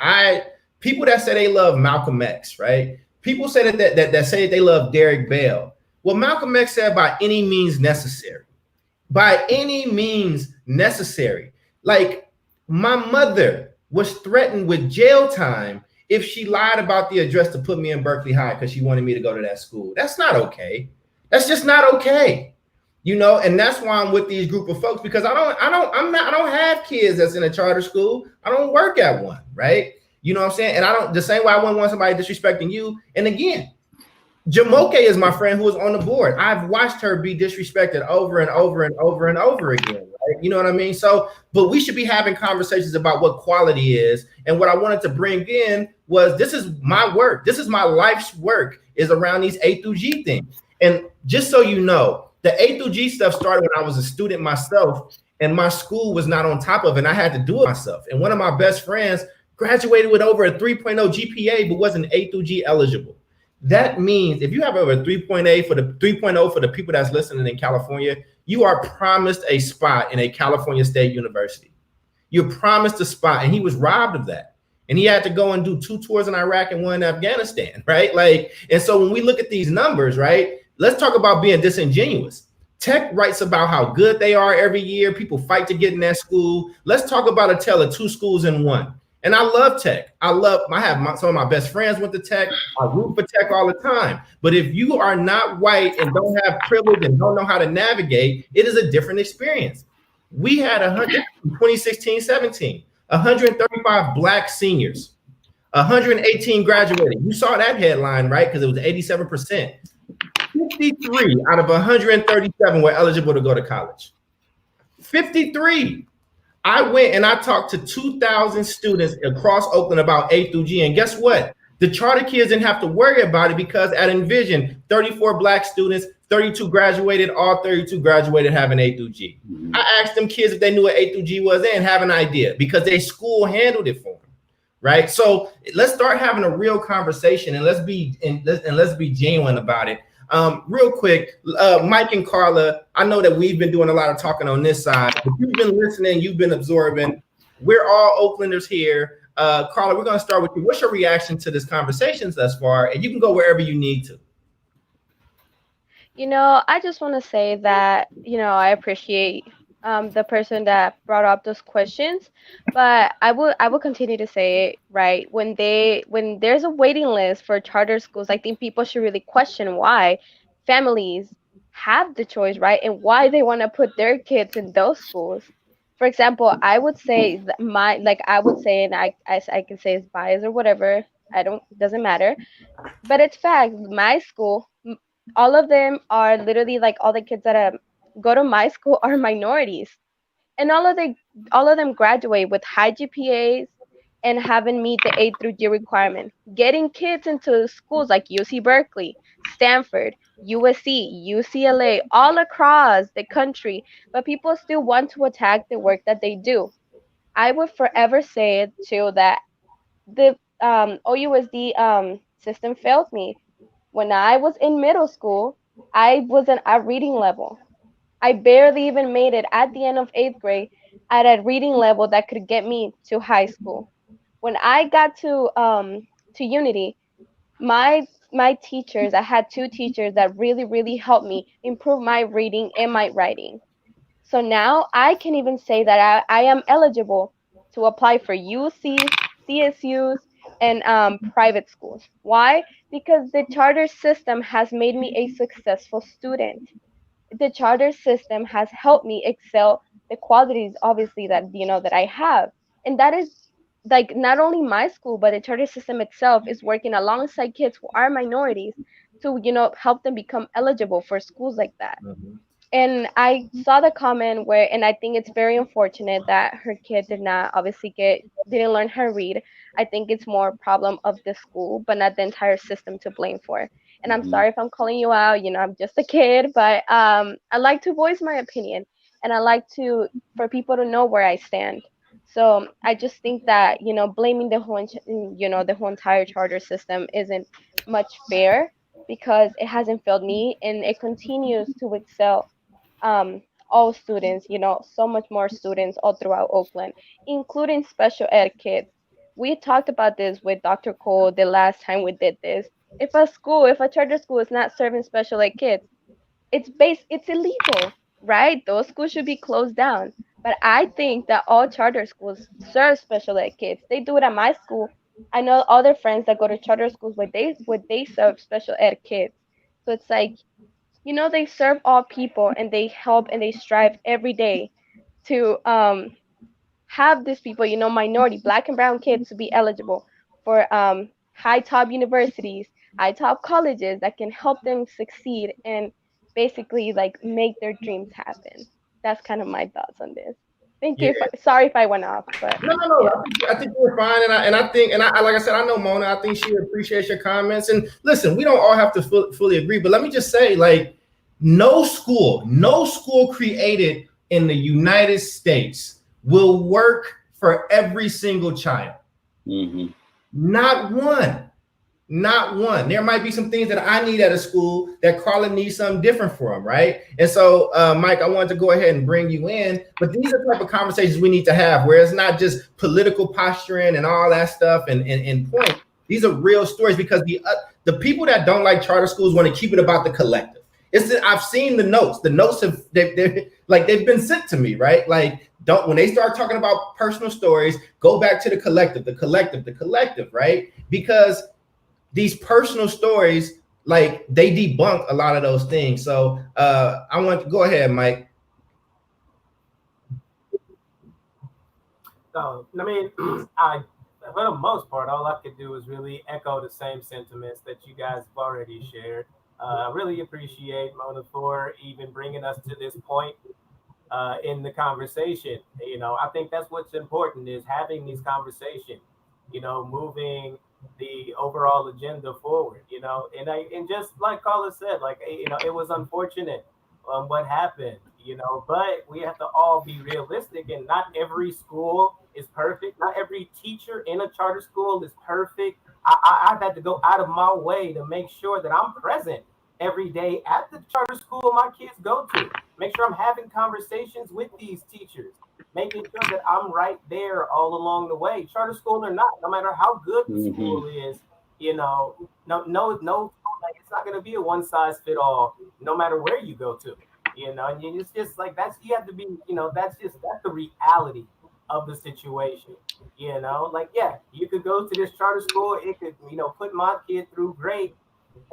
people that say they love Malcolm X, right? People say that say they love Derek Bell. Well, Malcolm X said, by any means necessary. By any means necessary. Like, my mother was threatened with jail time if she lied about the address to put me in Berkeley High because she wanted me to go to that school. That's not okay. That's just not okay. You know, and that's why I'm with these group of folks, because I don't have kids that's in a charter school. I don't work at one, right? You know what I'm saying? And I don't, the same way I wouldn't want somebody disrespecting you. And again, Jamoke is my friend who is on the board. I've watched her be disrespected over and over and over and over again. Right? You know what I mean? So, but we should be having conversations about what quality is. And what I wanted to bring in was, this is my work. This is my life's work, is around these A through G things. And just so you know, the A through G stuff started when I was a student myself, and my school was not on top of it, and I had to do it myself. And one of my best friends graduated with over a 3.0 GPA, but wasn't A through G eligible. That means if you have over 3.8 for the 3.0 for the people that's listening in California, you are promised a spot in a California State University. You're promised a spot, and he was robbed of that. And he had to go and do 2 tours in Iraq and 1 in Afghanistan, right? Like, and so when we look at these numbers, right, let's talk about being disingenuous. Tech writes about how good they are every year. People fight to get in that school. Let's talk about a tale of 2 schools in one. And I love tech. I have some of my best friends went to tech. I root for tech all the time. But if you are not white and don't have privilege and don't know how to navigate, it is a different experience. We had 2016, 17, 135 Black seniors, 118 graduating. You saw that headline, right? Because it was 87%. 53 out of 137 were eligible to go to college. 53. I went and I talked to 2,000 students across Oakland about A through G. And guess what? The charter kids didn't have to worry about it, because at Envision, 34 Black students, 32 graduated, all 32 graduated having A through G. I asked them kids if they knew what A through G was. They didn't have an idea, because their school handled it for them, right? So let's start having a real conversation, and let's be genuine about it. Real quick, Mike and Carla, I know that we've been doing a lot of talking on this side, but you've been listening, you've been absorbing. We're all Oaklanders here. Carla, we're going to start with you. What's your reaction to this conversation thus far? And you can go wherever you need to. You know, I just want to say that, you know, I appreciate the person that brought up those questions, but I will continue to say it, right. When there's a waiting list for charter schools, I think people should really question why families have the choice, right, and why they want to put their kids in those schools. For example, I would say that I would say, and I can say it's biased or whatever, doesn't matter, but it's fact. My school, all of them are literally, like, all the kids that go to my school are minorities, and all of them graduate with high GPAs and haven't meet the A through G requirement. Getting kids into schools like UC Berkeley, Stanford, USC, UCLA, all across the country, but people still want to attack the work that they do. I would forever say it too, that the OUSD system failed me. When I was in middle school, I wasn't at reading level. I barely even made it at the end of 8th grade at a reading level that could get me to high school. When I got to Unity, my teachers, I had 2 teachers that really helped me improve my reading and my writing. So now I can even say that I am eligible to apply for UCs, CSUs, and private schools. Why? Because the charter system has made me a successful student. The charter system has helped me excel the qualities, obviously, that that I have. And that is, like, not only my school, but the charter system itself is working alongside kids who are minorities to help them become eligible for schools like that. And I saw the comment where, and I think it's very unfortunate that her kid didn't learn how to read. I think it's more a problem of the school, but not the entire system to blame for. And I'm sorry if I'm calling you out. I'm just a kid, but I like to voice my opinion, and I like for people to know where I stand. So I just think that blaming the whole entire charter system isn't much fair, because it hasn't failed me, and it continues to excel all students, so much more students all throughout Oakland, including special ed kids. We talked about this with Dr. Cole the last time we did this. if a charter school is not serving special ed kids, it's illegal, right? Those schools should be closed down. But I think that all charter schools serve special ed kids. They do it at my school. I know other friends that go to charter schools where they serve special ed kids. So it's like, they serve all people and they help and they strive every day to have these people, minority, black and brown kids to be eligible for high top universities, high top colleges that can help them succeed and basically like make their dreams happen. That's kind of my thoughts on this. Thank you. Sorry if I went off, but No. yeah. I think you're fine, and I think, and I like I said, I know Mona. I think she appreciates your comments. And listen, we don't all have to fully agree, but let me just say, like, no school created in the United States will work for every single child. Mm-hmm. Not one. Not one. There might be some things that I need at a school that Carla needs something different from, right? And so, Mike, I wanted to go ahead and bring you in, but these are the type of conversations we need to have where it's not just political posturing and all that stuff and point. These are real stories, because the people that don't like charter schools want to keep it about the collective. I've seen the notes. The notes they've been sent to me, right? Like, when they start talking about personal stories, go back to the collective, right? Because these personal stories, like, they debunk a lot of those things. So I want to go ahead, Mike. I mean, for the most part, all I could do is really echo the same sentiments that you guys have already shared. I really appreciate Mona for even bringing us to this point in the conversation. I think that's what's important, is having these conversations, moving the overall agenda forward, and just like Carla said, like, it was unfortunate what happened, but we have to all be realistic, and not every school is perfect. Not every teacher in a charter school is perfect. I've had to go out of my way to make sure that I'm present every day at the charter school my kids go to. Make sure I'm having conversations with these teachers, making sure that I'm right there all along the way. Charter school or not, no matter how good the school is, no, like, it's not going to be a one size fit all, no matter where you go to, and it's just like, you have to be, that's the reality of the situation, like, yeah, you could go to this charter school, it could, put my kid through great,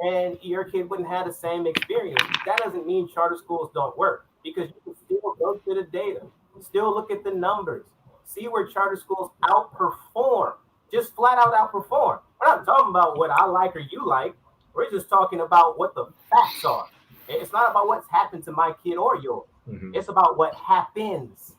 and your kid wouldn't have the same experience. That doesn't mean charter schools don't work, because you can still go to the data, still look at the numbers, see where charter schools outperform, just flat out outperform. We're not talking about what I like or you like. We're just talking about what the facts are. It's not about what's happened to my kid or yours. Mm-hmm. It's about what happens,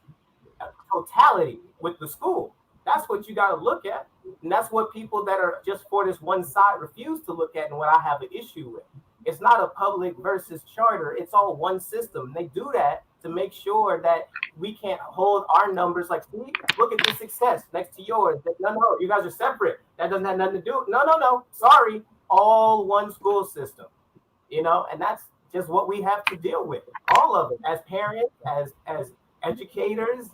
totality with the school. That's what you got to look at. And that's what people that are just for this one side refuse to look at, and what I have an issue with. It's not a public versus charter. It's all one system. They do that to make sure that we can't hold our numbers like, see, look at the success next to yours. No, you guys are separate. That doesn't have nothing to do. No. Sorry. All one school system, and that's just what we have to deal with. All of it, as parents, as educators,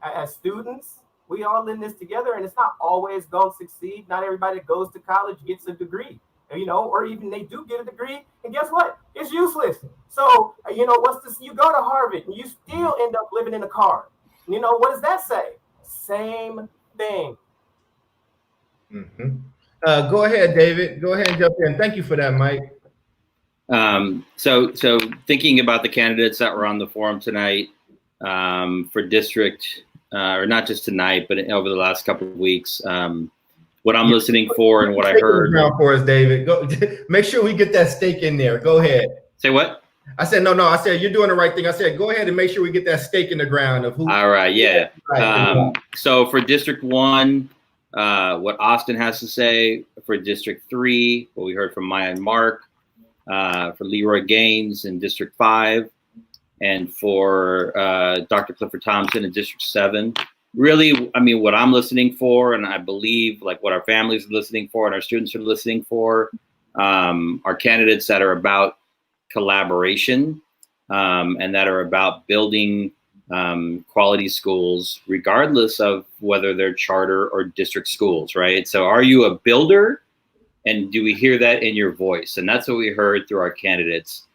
as students. We all in this together, and it's not always going to succeed. Not everybody that goes to college gets a degree, or even they do get a degree, and guess what? It's useless. So, what's this? You go to Harvard, and you still end up living in a car. What does that say? Same thing. Mm-hmm. Go ahead, David. Go ahead and jump in. Thank you for that, Mike. So thinking about the candidates that were on the forum tonight for district. Or not just tonight, but over the last couple of weeks, what I'm listening for and what I heard. For us, David. Go make sure we get that stake in there. Go ahead. Say what? I said no. I said you're doing the right thing. I said go ahead and make sure we get that stake in the ground of who. All right, yeah. So for District 1, what Austin has to say. For District 3, what we heard from Maya and Mark. For Leroy Gaines in District 5. And for Dr. Clifford Thompson in District 7. Really, I mean, what I'm listening for, and I believe like what our families are listening for and our students are listening for, are candidates that are about collaboration and that are about building quality schools, regardless of whether they're charter or district schools, right? So are you a builder And do we hear that in your voice? And that's what we heard through our candidates.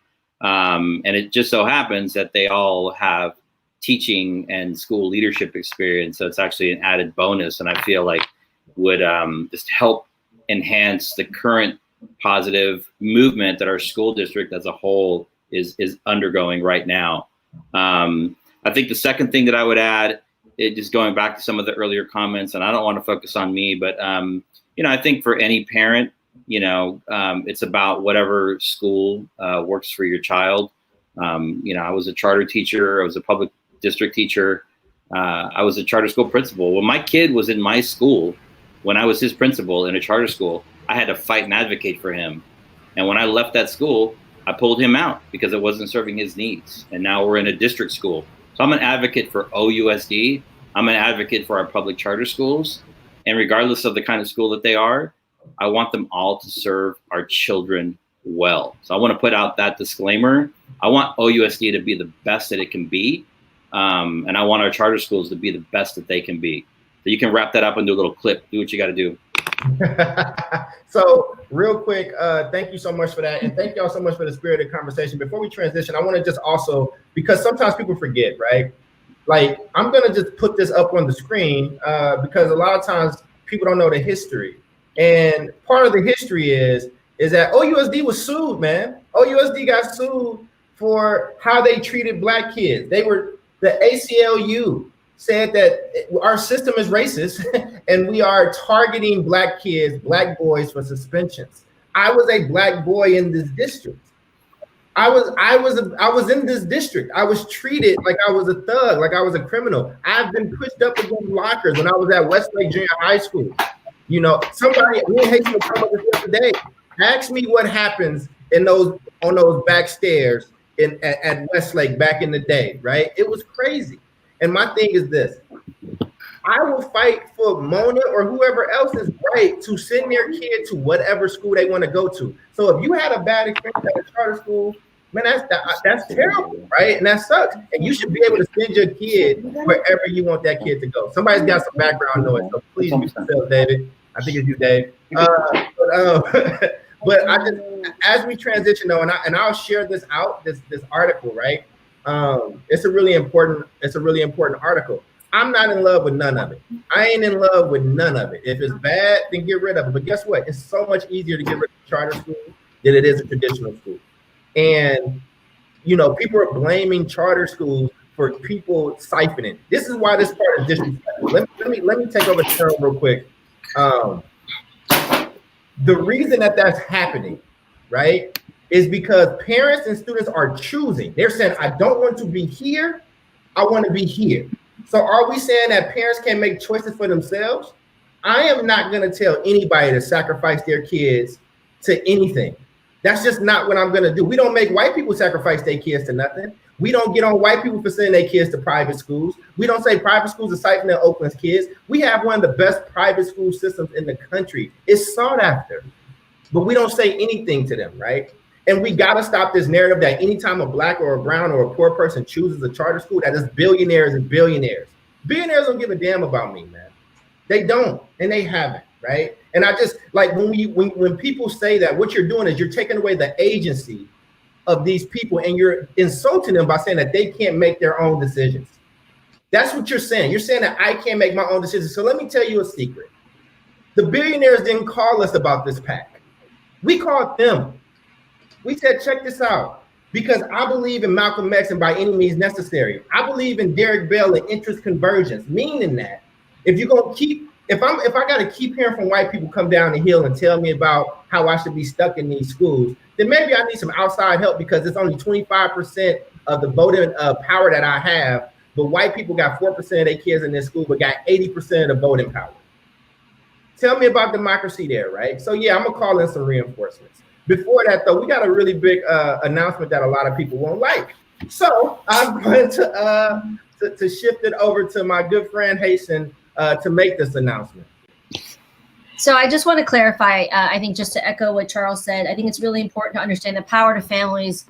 And it just so happens that they all have teaching and school leadership experience. So it's actually an added bonus. And I feel like would just help enhance the current positive movement that our school district as a whole is undergoing right now. I think the second thing that I would add, it just going back to some of the earlier comments, and I don't want to focus on me, but I think for any parent, it's about whatever school works for your child. I was a charter teacher. I was a public district teacher. I was a charter school principal. When my kid was in my school, when I was his principal in a charter school, I had to fight and advocate for him. And when I left that school, I pulled him out because it wasn't serving his needs. And now we're in a district school. So I'm an advocate for OUSD. I'm an advocate for our public charter schools. And regardless of the kind of school that they are, I want them all to serve our children well. So I want to put out that disclaimer. I want OUSD to be the best that it can be. And I want our charter schools to be the best that they can be. So you can wrap that up and do a little clip. Do what you got to do. So real quick, thank you so much for that. And thank y'all so much for the spirited conversation. Before we transition, I want to just also, because sometimes people forget, right? Like, I'm going to just put this up on the screen because a lot of times people don't know the history. And part of the history is that OUSD was sued, man. OUSD got sued for how they treated Black kids. The ACLU said that our system is racist and we are targeting Black kids, Black boys for suspensions. I was a Black boy in this district. I was in this district. I was treated like I was a thug, like I was a criminal. I've been pushed up against lockers when I was at Westlake Junior High School. Somebody, me and Haitian come up with this today. Ask me what happens on those back stairs at Westlake back in the day, right? It was crazy. And my thing is this: I will fight for Mona or whoever else is right to send their kid to whatever school they want to go to. So if you had a bad experience at a charter school, man, that's terrible, right? And that sucks. And you should be able to send your kid wherever you want that kid to go. Somebody's got some background noise, so please mute yourself, David. I think it's you, Dave. But I just, as we transition though, and I'll share this out, this article, right? It's a really important article. I'm not in love with none of it. I ain't in love with none of it. If it's bad, then get rid of it. But guess what? It's so much easier to get rid of charter school than it is a traditional school. And people are blaming charter schools for people siphoning. This is why this part is disrespectful. Let me take over the term real quick. The reason that's happening, right, is because parents and students are choosing. They're saying, I don't want to be here. I want to be here. So are we saying that parents can make choices for themselves? I am not going to tell anybody to sacrifice their kids to anything. That's just not what I'm going to do. We don't make white people sacrifice their kids to nothing. We don't get on white people for sending their kids to private schools. We don't say private schools are siphoning Oakland's kids. We have one of the best private school systems in the country. It's sought after, but we don't say anything to them, right? And we got to stop this narrative that anytime a Black or a brown or a poor person chooses a charter school, that is billionaires and billionaires. Billionaires don't give a damn about me, man. They don't, and they haven't, right? And I just, like, when people say that, what you're doing is you're taking away the agency of these people and you're insulting them by saying that they can't make their own decisions. That's what you're saying. You're saying that I can't make my own decisions. So let me tell you a secret. The billionaires didn't call us about this pack. We called them. We said, check this out, because I believe in Malcolm X and by any means necessary. I believe in Derek Bell and interest convergence, meaning that if I got to keep hearing from white people come down the hill and tell me about how I should be stuck in these schools, then maybe I need some outside help because it's only 25% of the voting power that I have. But white people got 4% of their kids in this school, but got 80% of the voting power. Tell me about democracy there, right? So yeah, I'm gonna call in some reinforcements. Before that though, we got a really big announcement that a lot of people won't like. So I'm going to shift it over to my good friend Hasten to make this announcement. So I just want to clarify, I think just to echo what Charles said, I think it's really important to understand that Power to Families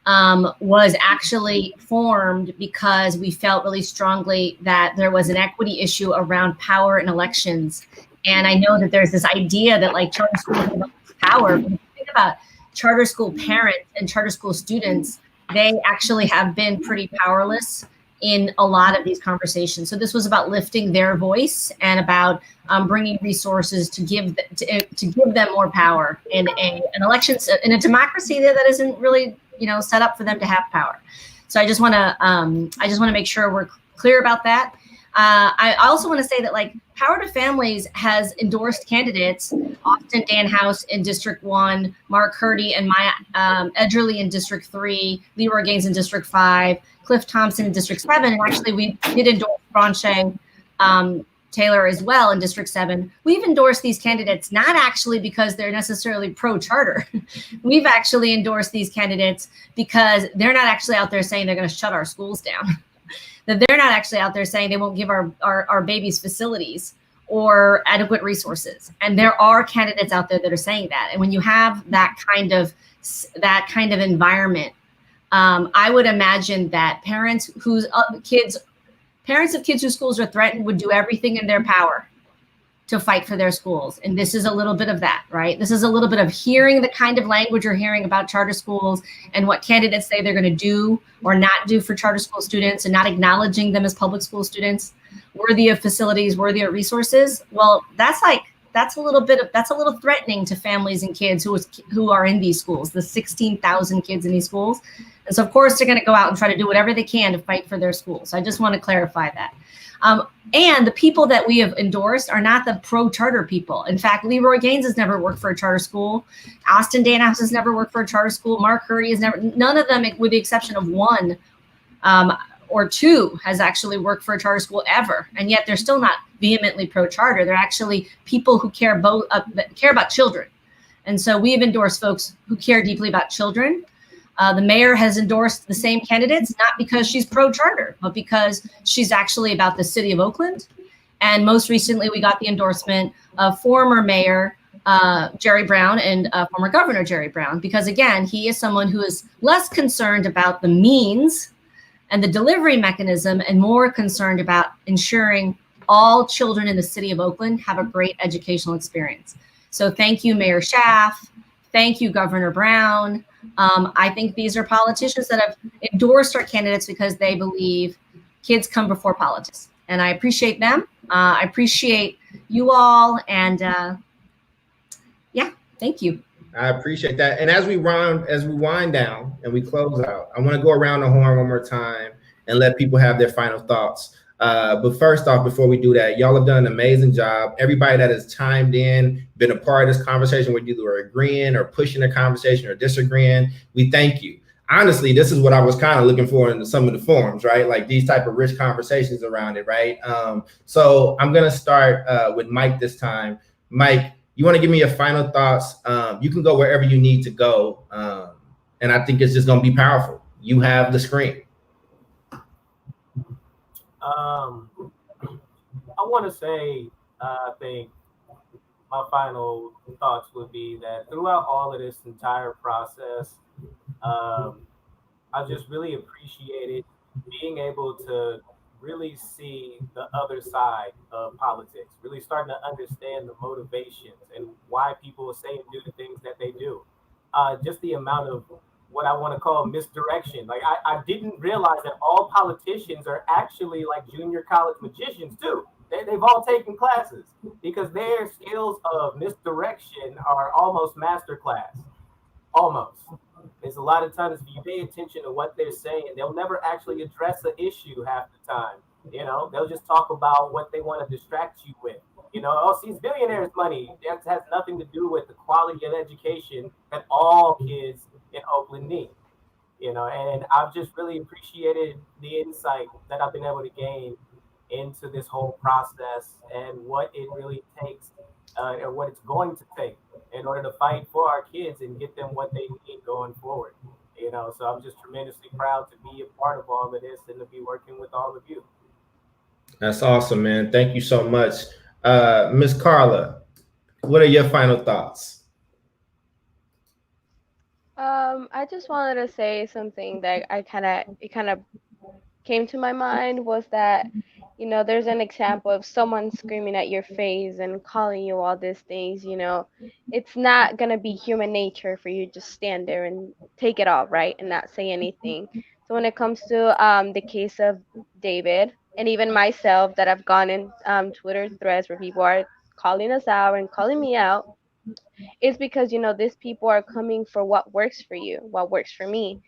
was actually formed because we felt really strongly that there was an equity issue around power and elections And I know that there's this idea that like charter schools have all this power. But if you think about charter school parents and charter school students, they actually have been pretty powerless in a lot of these conversations. So this was about lifting their voice and about bringing resources to give them more power in an election, in a democracy that isn't really set up for them to have power. So I just want to make sure we're clear about that. I also want to say that like Power to Families has endorsed candidates: Austin Danhouse in District 1, Mark Hurdy and Maya Edgerly in District 3, Leroy Gaines in District 5, Cliff Thompson in District 7, and actually we did endorse Branche Taylor as well in District 7. We've endorsed these candidates not actually because they're necessarily pro-charter. We've actually endorsed these candidates because they're not actually out there saying they're going to shut our schools down. That they're not actually out there saying they won't give our babies facilities or adequate resources. And there are candidates out there that are saying that. And when you have that kind of environment, I would imagine that parents of kids whose schools are threatened would do everything in their power to fight for their schools. And this is a little bit of that, right? This is a little bit of hearing the kind of language you're hearing about charter schools and what candidates say they're going to do or not do for charter school students, and not acknowledging them as public school students, worthy of facilities, worthy of resources. Well, that's a little threatening to families and kids who are in these schools, the 16,000 kids in these schools. And so of course they're going to go out and try to do whatever they can to fight for their schools. So I just want to clarify that. And the people that we have endorsed are not the pro-charter people. In fact, Leroy Gaines has never worked for a charter school. Austin Danhouse has never worked for a charter school. Mark Hurdy has never, none of them, with the exception of one or two, has actually worked for a charter school ever. And yet they're still not vehemently pro-charter. They're actually people who care about children. And so we've endorsed folks who care deeply about children. The mayor has endorsed the same candidates, not because she's pro-charter, but because she's actually about the city of Oakland. And most recently, we got the endorsement of former mayor Jerry Brown and former governor Jerry Brown, because again, he is someone who is less concerned about the means and the delivery mechanism and more concerned about ensuring all children in the city of Oakland have a great educational experience. So thank you, Mayor Schaaf. Thank you, Governor Brown. I think these are politicians that have endorsed our candidates because they believe kids come before politics. And I appreciate them. I appreciate you all. And yeah, thank you. I appreciate that. And as we wind down and we close out, I want to go around the horn one more time and let people have their final thoughts. But first off, before we do that, y'all have done an amazing job. Everybody that has chimed in, been a part of this conversation, whether you are agreeing or pushing the conversation or disagreeing, we thank you. Honestly, this is what I was kind of looking for in some of the forums, right? Like these type of rich conversations around it, right? So I'm going to start with Mike this time. Mike, you want to give me your final thoughts? You can go wherever you need to go. And I think it's just going to be powerful. You have the screen. I want to say, I think my final thoughts would be that throughout all of this entire process, I just really appreciated being able to really see the other side of politics, really starting to understand the motivations and why people say and do the things that they do. Just the amount of what I want to call misdirection. Like I didn't realize that all politicians are actually like junior college magicians too. They've all taken classes because their skills of misdirection are almost masterclass. Almost. There's a lot of times if you pay attention to what they're saying, they'll never actually address the issue half the time. You know, they'll just talk about what they want to distract you with. You know, oh, see, billionaires' money, that has nothing to do with the quality of education that all kids in Oakland need. You know, and I've just really appreciated the insight that I've been able to gain into this whole process and what it really takes and what it's going to take in order to fight for our kids and get them what they need going forward. You know, so I'm just tremendously proud to be a part of all of this and to be working with all of you. That's awesome, man. Thank you so much. Miss Carla, what are your final thoughts? I just wanted to say something that it kind of came to my mind was that, you know, there's an example of someone screaming at your face and calling you all these things, you know, it's not gonna be human nature for you to just stand there and take it all, right, and not say anything. So when it comes to the case of David and even myself that I've gone in Twitter threads where people are calling us out and calling me out, it's because, you know, these people are coming for what works for you, what works for me.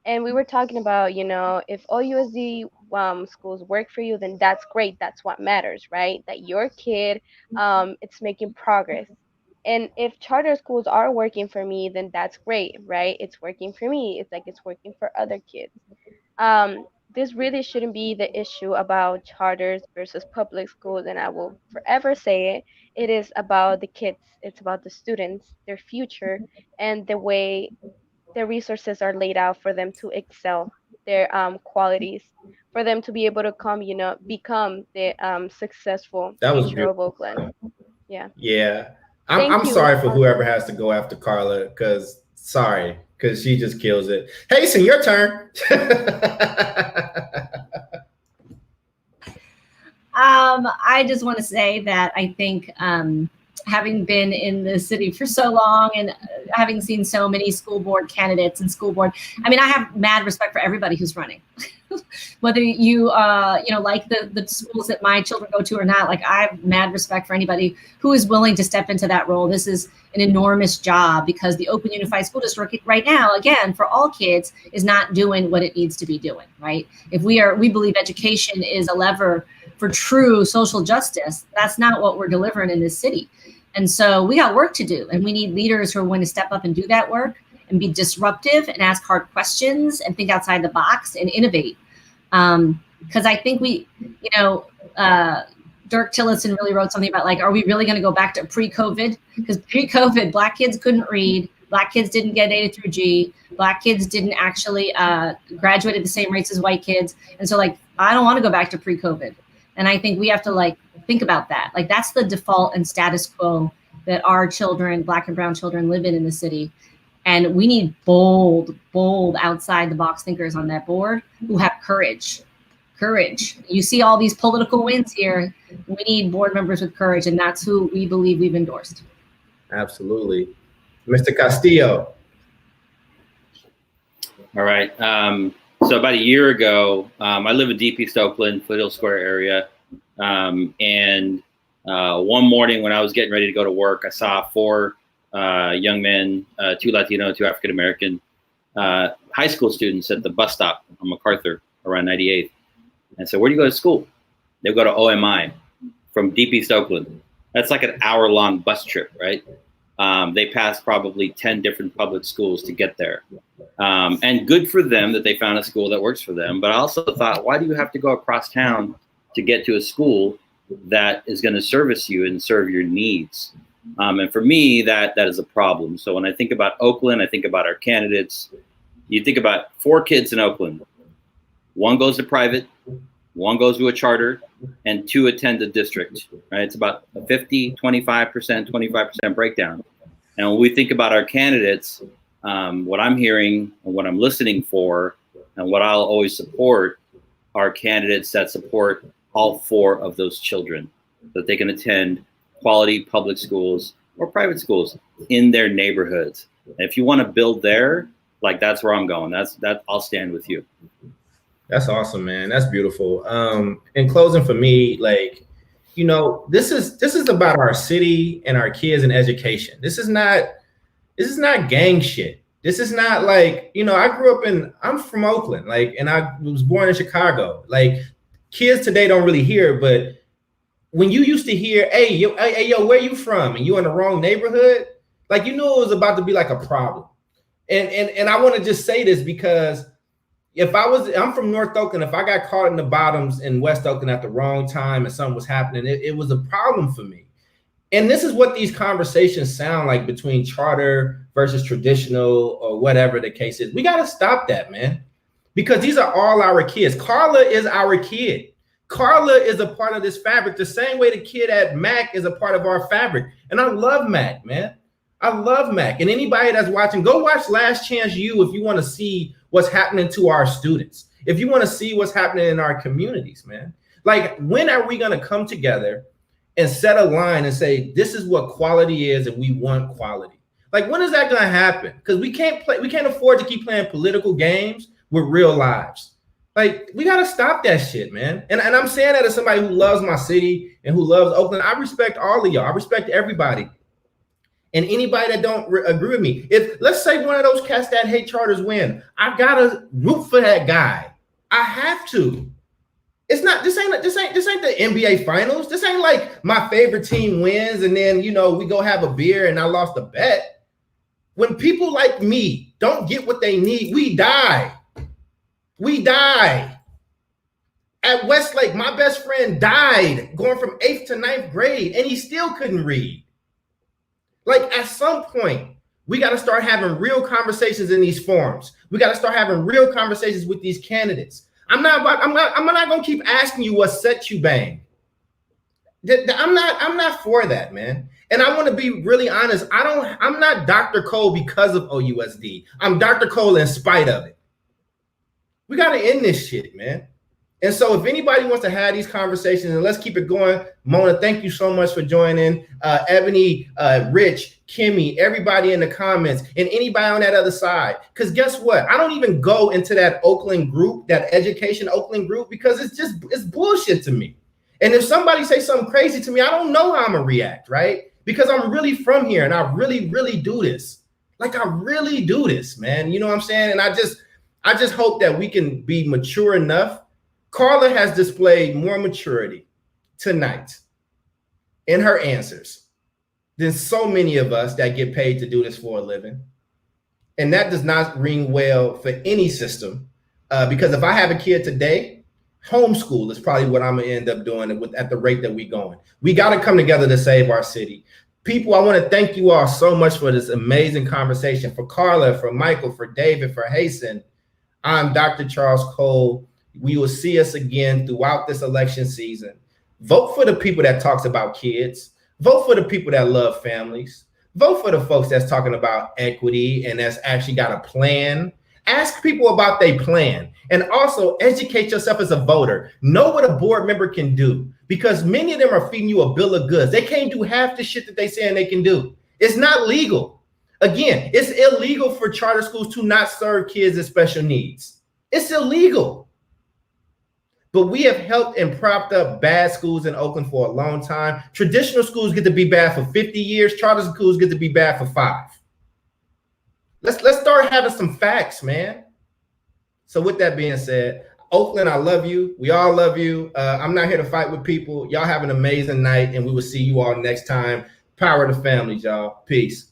And we were talking about, you know, if all USD schools work for you, then that's great. That's what matters, right? That your kid, it's making progress. And if charter schools are working for me, then that's great, right? It's working for me. It's like it's working for other kids. This really shouldn't be the issue about charters versus public schools, and I will forever say it. It is about the kids. It's about the students, their future, and the way the resources are laid out for them to excel their qualities, for them to be able to come, you know, become the successful That was future of beautiful. Oakland. Yeah. Yeah. Thank I'm you. sorry for whoever has to go after Carla, because she just kills it. Hasten, your turn. I just want to say that I think having been in the city for so long and having seen so many school board candidates and school board, I mean, I have mad respect for everybody who's running. Whether you, you know, like the schools that my children go to or not, like I have mad respect for anybody who is willing to step into that role. This is an enormous job because the Oakland Unified School District right now, again, for all kids, is not doing what it needs to be doing, right? If we believe education is a lever for true social justice, that's not what we're delivering in this city. And so we got work to do, and we need leaders who are willing to step up and do that work and be disruptive and ask hard questions and think outside the box and innovate. Because I think we, you know, Dirk Tillotson really wrote something about like, are we really going to go back to pre-COVID? Because pre-COVID, Black kids couldn't read, Black kids didn't get A through G, Black kids didn't actually graduate at the same rates as white kids. And so like, I don't want to go back to pre-COVID. And I think we have to like think about that. Like that's the default and status quo that our children, Black and brown children, live in the city. And we need bold outside the box thinkers on that board who have courage. You see all these political wins here. We need board members with courage, and that's who we believe we've endorsed. Absolutely. Mr. Castillo. All right. So about a year ago, I live in deep East Oakland, Foothill Square area. And one morning when I was getting ready to go to work, I saw 4 young men, 2 Latino, 2 African-American, high school students at the bus stop on MacArthur around 98th. And so, where do you go to school? They go to OMI from deep East Oakland. That's like an hour-long bus trip, right? They pass probably 10 different public schools to get there. And good for them that they found a school that works for them. But I also thought, why do you have to go across town to get to a school that is going to service you and serve your needs? And for me, that is a problem. So when I think about Oakland, I think about our candidates. You think about 4 kids in Oakland. 1 goes to private, 1 goes to a charter, and 2 attend the district, right? It's about a 50, 25% breakdown. And when we think about our candidates, what I'm hearing and what I'm listening for and what I'll always support are candidates that support all 4 of those children, that they can attend quality public schools or private schools in their neighborhoods. And if you want to build there, like that's where I'm going. That I'll stand with you. That's awesome, man. That's beautiful. In closing for me, like, you know, this is about our city and our kids and education. This is not gang shit. This is not like, you know, I'm from Oakland, like, and I was born in Chicago. Like, kids today don't really hear, but when you used to hear, hey, yo, where you from? And you in the wrong neighborhood, like, you knew it was about to be like a problem. And I want to just say this because I'm from North Oakland. If I got caught in the bottoms in West Oakland at the wrong time and something was happening, it was a problem for me. And this is what these conversations sound like between charter versus traditional or whatever the case is. We got to stop that, man, because these are all our kids. Carla is our kid. Carla is a part of this fabric the same way the kid at Mac is a part of our fabric. And I love Mac, man. I love Mac. And anybody that's watching, go watch Last Chance U if you want to see what's happening to our students. if you want to see what's happening in our communities, man. Like, when are we going to come together and set a line and say, this is what quality is and we want quality? Like, when is that going to happen? Because we can't afford to keep playing political games with real lives. Like, we got to stop that shit, man. And I'm saying that as somebody who loves my city and who loves Oakland. I respect all of y'all. I respect everybody. And anybody that don't agree with me, if let's say one of those cats that hate charters win, I gotta root for that guy. I have to. It's not this ain't the NBA finals. This ain't like my favorite team wins and then we go have a beer and I lost a bet. When people like me don't get what they need, we die. We die. At Westlake, my best friend died going from 8th to 9th grade, and he still couldn't read. Like, at some point, we got to start having real conversations in these forums. We got to start having real conversations with these candidates. I'm not going to keep asking you what set you bang. I'm not for that, man. And I want to be really honest. I'm not Dr. Cole because of OUSD. I'm Dr. Cole in spite of it. We got to end this shit, man. And so if anybody wants to have these conversations, and let's keep it going. Mona, thank you so much for joining. Ebony, Rich, Kimmy, everybody in the comments, and anybody on that other side. Because guess what? I don't even go into that Oakland group, that education Oakland group, because it's bullshit to me. And if somebody say something crazy to me, I don't know how I'm going to react, right? Because I'm really from here, and I really, really do this. Like, I really do this, man. You know what I'm saying? And I just hope that we can be mature enough. Carla has displayed more maturity tonight in her answers than so many of us that get paid to do this for a living. And that does not ring well for any system, because if I have a kid today, homeschool is probably what I'm going to end up doing at the rate that we're going. We got to come together to save our city. People, I want to thank you all so much for this amazing conversation. For Carla, for Michael, for David, for Hasten, I'm Dr. Charles Cole. We will see us again throughout this election season. Vote for the people that talks about kids. Vote for the people that love families. Vote for the folks that's talking about equity and that's actually got a plan. Ask people about their plan. And also educate yourself as a voter. Know what a board member can do, because many of them are feeding you a bill of goods. They can't do half the shit that they saying they can do. It's not legal. Again, it's illegal for charter schools to not serve kids with special needs. It's illegal. But we have helped and propped up bad schools in Oakland for a long time. Traditional schools get to be bad for 50 years. Charter schools get to be bad for 5. Let's start having some facts, man. So with that being said, Oakland, I love you. We all love you. I'm not here to fight with people. Y'all have an amazing night, and we will see you all next time. Power to families, y'all. Peace.